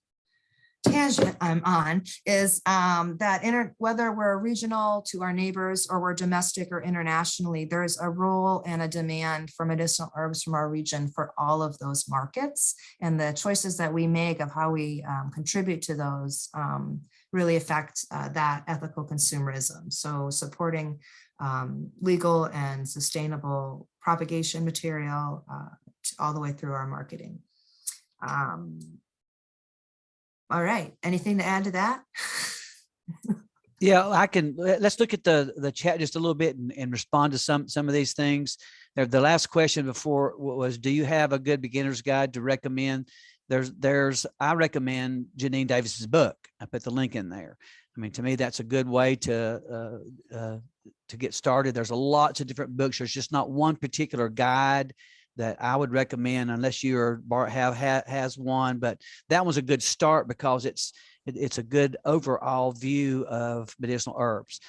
tangent I'm on, is that whether we're regional to our neighbors or we're domestic or internationally, there's a role and a demand for medicinal herbs from our region for all of those markets. And the choices that we make of how we contribute to those really affect that ethical consumerism. So supporting legal and sustainable propagation material all the way through our marketing. All right, anything to add to that? Yeah, I can. Let's look at the chat just a little bit and respond to some of these things. The last question before was, do you have a good beginner's guide to recommend? I recommend Janine Davis's book. I put the link in there. I mean, to me, that's a good way to get started. There's lots of different books. There's just not one particular guide that I would recommend unless you has one, but that was a good start because it's a good overall view of medicinal herbs.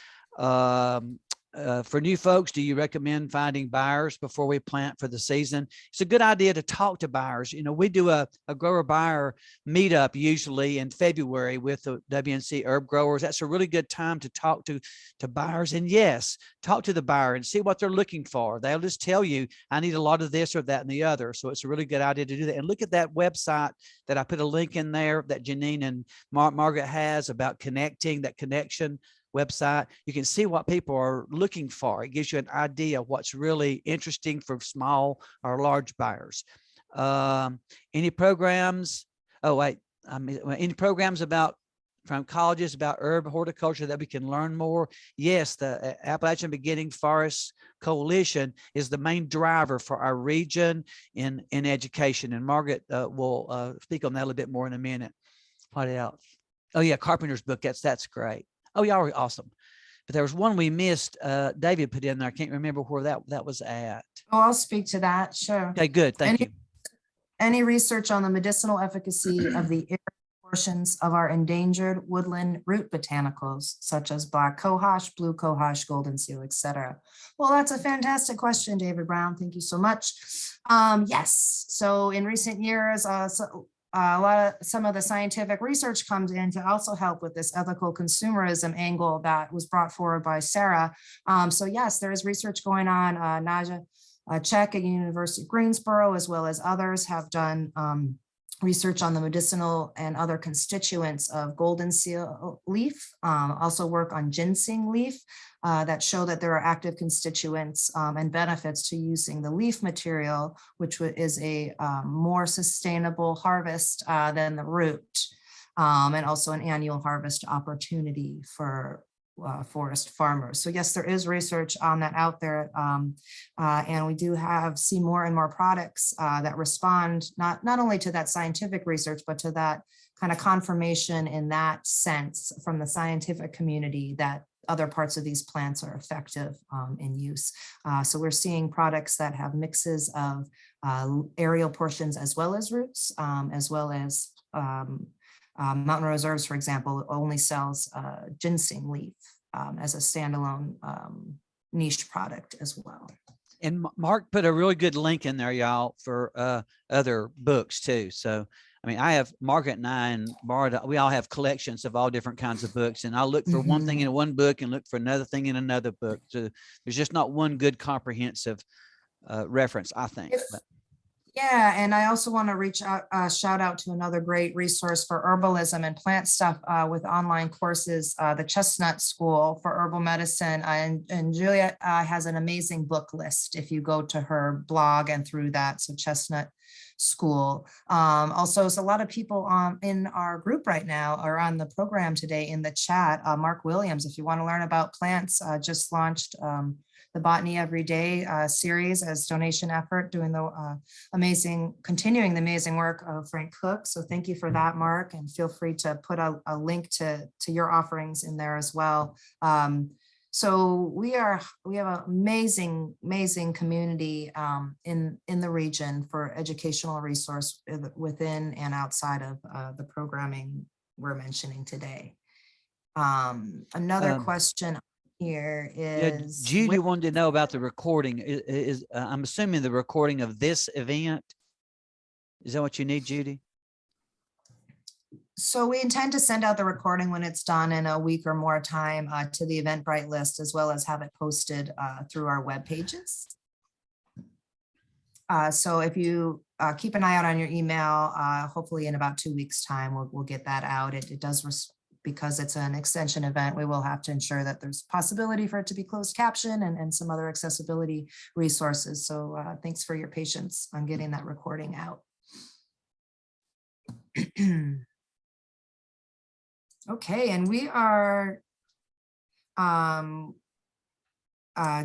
For new folks, do you recommend finding buyers before we plant for the season? It's a good idea to talk to buyers. You know, we do a grower buyer meetup usually in February with the W&C herb growers. That's a really good time to talk to buyers. And yes, talk to the buyer and see what they're looking for. They'll just tell you, I need a lot of this or that and the other. So it's a really good idea to do that. And look at that website that I put a link in there that Janine and Margaret has about connecting, that connection website. You can see what people are looking for. It gives you an idea of what's really interesting for small or large buyers. Any programs? Oh, wait, any programs from colleges about herb horticulture that we can learn more? Yes, the Appalachian Beginning Forest Coalition is the main driver for our region in education. And Margaret will speak on that a little bit more in a minute. What else? Oh yeah, Carpenter's book. That's great. Oh, y'all are awesome. But there was one we missed. David put in there. I can't remember where that was at. Oh, I'll speak to that. Sure. Okay, good. Thank you. Any research on the medicinal efficacy of the portions of our endangered woodland root botanicals, such as black cohosh, blue cohosh, goldenseal, etc.? Well, that's a fantastic question, David Brown. Thank you so much. Yes. So in recent years, some of the scientific research comes in to also help with this ethical consumerism angle that was brought forward by Sarah. So yes, there is research going on. Naja Czech at University of Greensboro, as well as others, have done research on the medicinal and other constituents of goldenseal leaf, also work on ginseng leaf that show that there are active constituents and benefits to using the leaf material, which is a more sustainable harvest than the root, and also an annual harvest opportunity for forest farmers. So yes, there is research on that out there, and we do see more and more products that respond not only to that scientific research, but to that kind of confirmation in that sense from the scientific community that other parts of these plants are effective in use. So we're seeing products that have mixes of aerial portions as well as roots, as well as Mountain Reserves, for example, only sells ginseng leaf as a standalone niche product as well. And Mark put a really good link in there, y'all, for other books too. So, I mean, I have Margaret and I and Bart, we all have collections of all different kinds of books, and I'll look for one thing in one book and look for another thing in another book. So there's just not one good comprehensive reference, I think. Yeah, and I also want to reach out, shout out to another great resource for herbalism and plant stuff with online courses, the Chestnut School for Herbal Medicine. And Julia has an amazing book list if you go to her blog and through that. So Chestnut School. Also, so a lot of people in our group right now are on the program today in the chat. Mark Williams, if you want to learn about plants, just launched the Botany Every Day series as donation effort, doing the continuing the amazing work of Frank Cook. So thank you for that, Mark, and feel free to put a link to your offerings in there as well. So we have an amazing community in the region for educational resource within and outside of the programming we're mentioning today. Another question here is, Judy wanted to know about the recording. I'm assuming the recording of this event. Is that what you need, Judy? So we intend to send out the recording when it's done in a week or more time to the Eventbrite list, as well as have it posted through our web pages. So if you keep an eye out on your email, hopefully in about 2 weeks' time, we'll get that out. It does, because it's an extension event, we will have to ensure that there's possibility for it to be closed caption and some other accessibility resources. So thanks for your patience on getting that recording out. Okay, and we are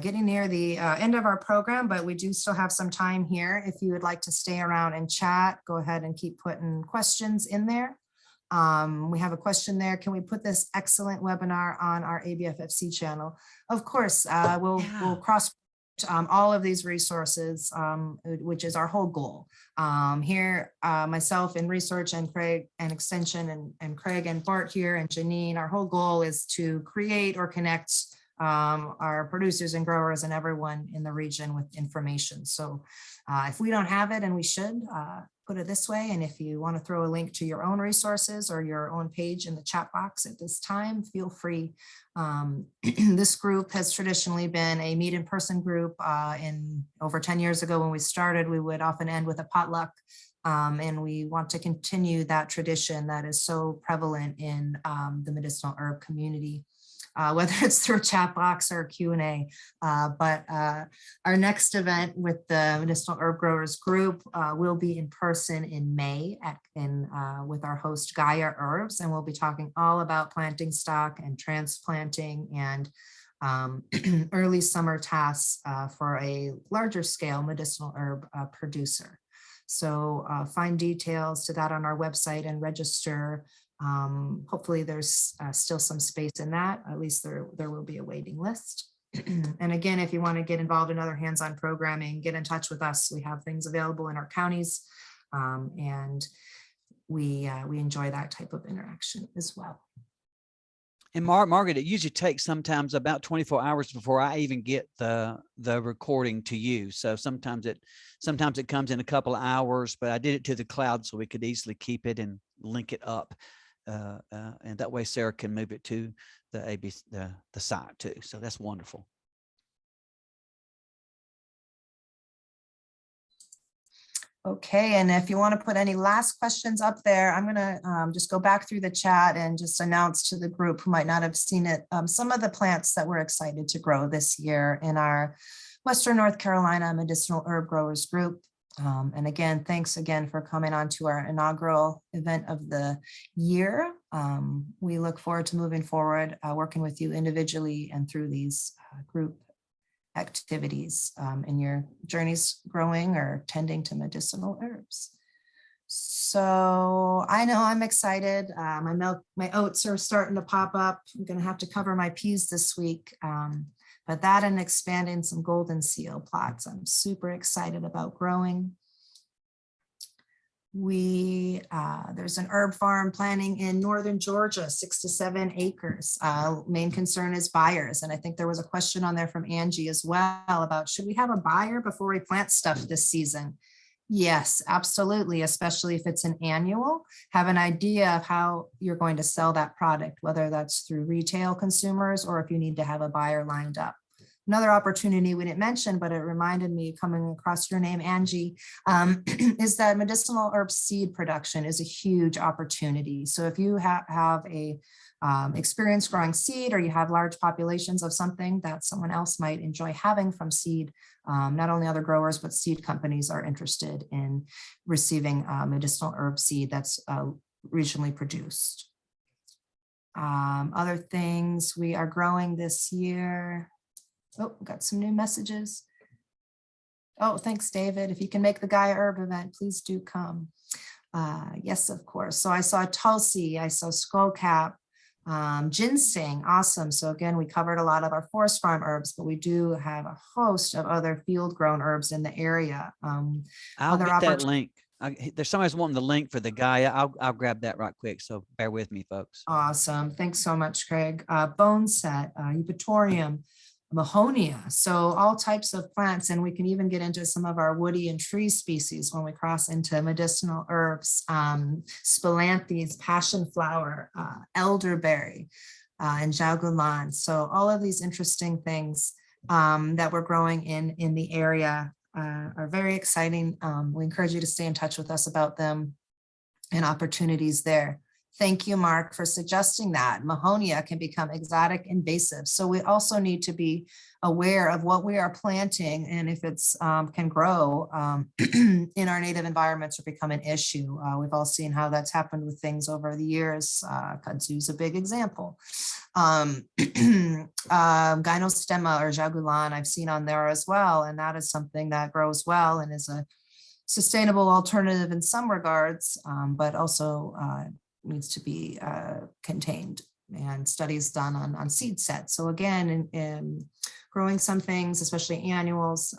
getting near the end of our program, but we do still have some time here. If you would like to stay around and chat, go ahead and keep putting questions in there. We have a question there. Can we put this excellent webinar on our ABFFC channel? Of course, we'll cross all of these resources, which is our whole goal. Here, myself in research and Craig and extension and Craig and Bart here and Janine, our whole goal is to create or connect our producers and growers and everyone in the region with information. So if we don't have it, and we should, put it this way, and if you want to throw a link to your own resources or your own page in the chat box at this time, feel free. This group has traditionally been a meet in person group. In over 10 years ago when we started, we would often end with a potluck. And we want to continue that tradition that is so prevalent in the medicinal herb community. whether it's through a chat box or Q&A. But our next event with the Medicinal Herb Growers Group will be in person in May with our host Gaia Herbs, and we'll be talking all about planting stock and transplanting and early summer tasks for a larger scale medicinal herb producer. So find details to that on our website and register. Hopefully there's still some space in that. At least there will be a waiting list. And again, if you want to get involved in other hands-on programming, get in touch with us. We have things available in our counties, and we enjoy that type of interaction as well. And Margaret, it usually takes sometimes about 24 hours before I even get the recording to you. So sometimes it comes in a couple of hours, but I did it to the cloud so we could easily keep it and link it up. And that way Sarah can move it to the site too. So that's wonderful. Okay, and if you want to put any last questions up there, I'm going to just go back through the chat and just announce to the group who might not have seen it, some of the plants that we're excited to grow this year in our Western North Carolina Medicinal Herb Growers Group. And again, thanks again for coming on to our inaugural event of the year. We look forward to moving forward, working with you individually and through these group activities in your journeys growing or tending to medicinal herbs. So I know I'm excited. My oats are starting to pop up. I'm going to have to cover my peas this week. But that and expanding some Goldenseal plots, I'm super excited about growing. There's an herb farm planning in northern Georgia, 6 to 7 acres. Main concern is buyers. And I think there was a question on there from Angie as well about, should we have a buyer before we plant stuff this season? Yes, absolutely. Especially if it's an annual, have an idea of how you're going to sell that product, whether that's through retail consumers or if you need to have a buyer lined up. Another opportunity we didn't mention, but it reminded me coming across your name, Angie, is that medicinal herb seed production is a huge opportunity. So if you have a experience growing seed, or you have large populations of something that someone else might enjoy having from seed, not only other growers, but seed companies are interested in receiving medicinal herb seed that's regionally produced. Other things we are growing this year. Oh, got some new messages. Oh, thanks, David. If you can make the Gaia Herb event, please do come. Yes, of course. So I saw Tulsi, I saw skullcap, ginseng, awesome. So again, we covered a lot of our forest farm herbs, but we do have a host of other field grown herbs in the area. I'll get that link. There's somebody's wanting the link for the Gaia. I'll grab that right quick. So bear with me, folks. Awesome. Thanks so much, Craig. Bone set, eupatorium, Mahonia, so all types of plants, and we can even get into some of our woody and tree species when we cross into medicinal herbs, spilanthes, passion flower, elderberry, and jagulan. So all of these interesting things that we're growing in the area are very exciting. We encourage you to stay in touch with us about them and opportunities there. Thank you, Mark, for suggesting that. Mahonia can become exotic invasive. So we also need to be aware of what we are planting and if it's can grow in our native environments or become an issue. We've all seen how that's happened with things over the years. Kudzu's a big example. Gynostemma or jagulan I've seen on there as well. And that is something that grows well and is a sustainable alternative in some regards, but also needs to be contained, and studies done on seed sets. So again, in growing some things, especially annuals,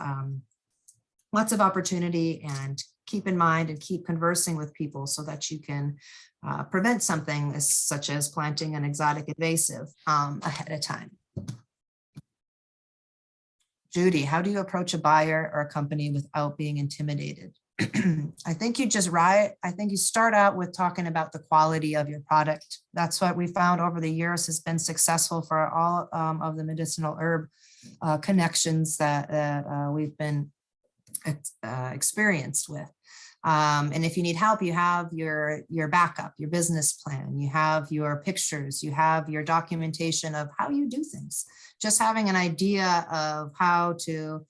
lots of opportunity, and keep in mind and keep conversing with people so that you can prevent something such as planting an exotic invasive ahead of time. Judy, how do you approach a buyer or a company without being intimidated? I think you start out with talking about the quality of your product. That's what we found over the years has been successful for all of the medicinal herb connections that we've been experienced with. And if you need help, you have your backup, your business plan, you have your pictures, you have your documentation of how you do things. Just having an idea of how to,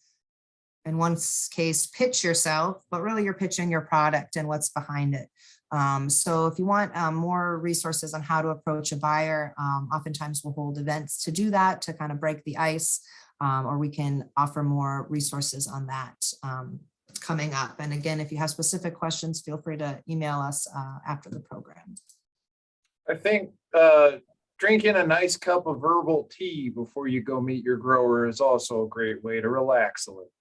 in one case, pitch yourself, but really you're pitching your product and what's behind it. So if you want more resources on how to approach a buyer, oftentimes we'll hold events to do that, to kind of break the ice, or we can offer more resources on that coming up. And again, if you have specific questions, feel free to email us after the program. I think drinking a nice cup of herbal tea before you go meet your grower is also a great way to relax a little.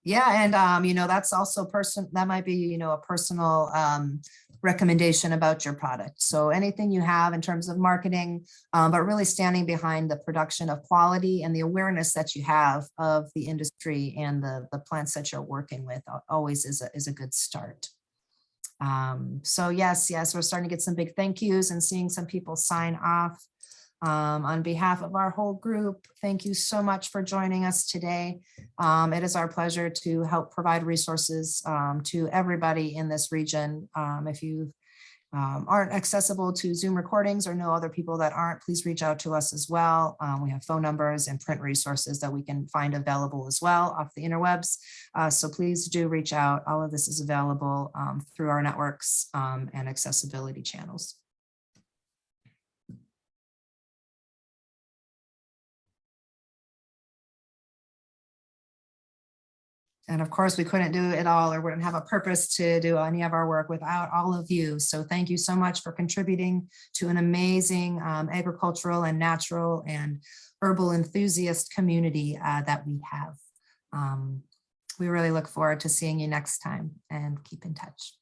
Yeah, and you know, that's also that might be, you know, a personal recommendation about your product. So anything you have in terms of marketing, but really standing behind the production of quality and the awareness that you have of the industry and the plants that you're working with always is a good start. So yes, we're starting to get some big thank yous and seeing some people sign off. On behalf of our whole group, thank you so much for joining us today. It is our pleasure to help provide resources to everybody in this region. If you aren't accessible to Zoom recordings or know other people that aren't, please reach out to us as well. We have phone numbers and print resources that we can find available as well off the interwebs. So please do reach out. All of this is available through our networks and accessibility channels. And of course, we couldn't do it all, or wouldn't have a purpose to do any of our work without all of you. So thank you so much for contributing to an amazing agricultural and natural and herbal enthusiast community that we have. We really look forward to seeing you next time, and keep in touch.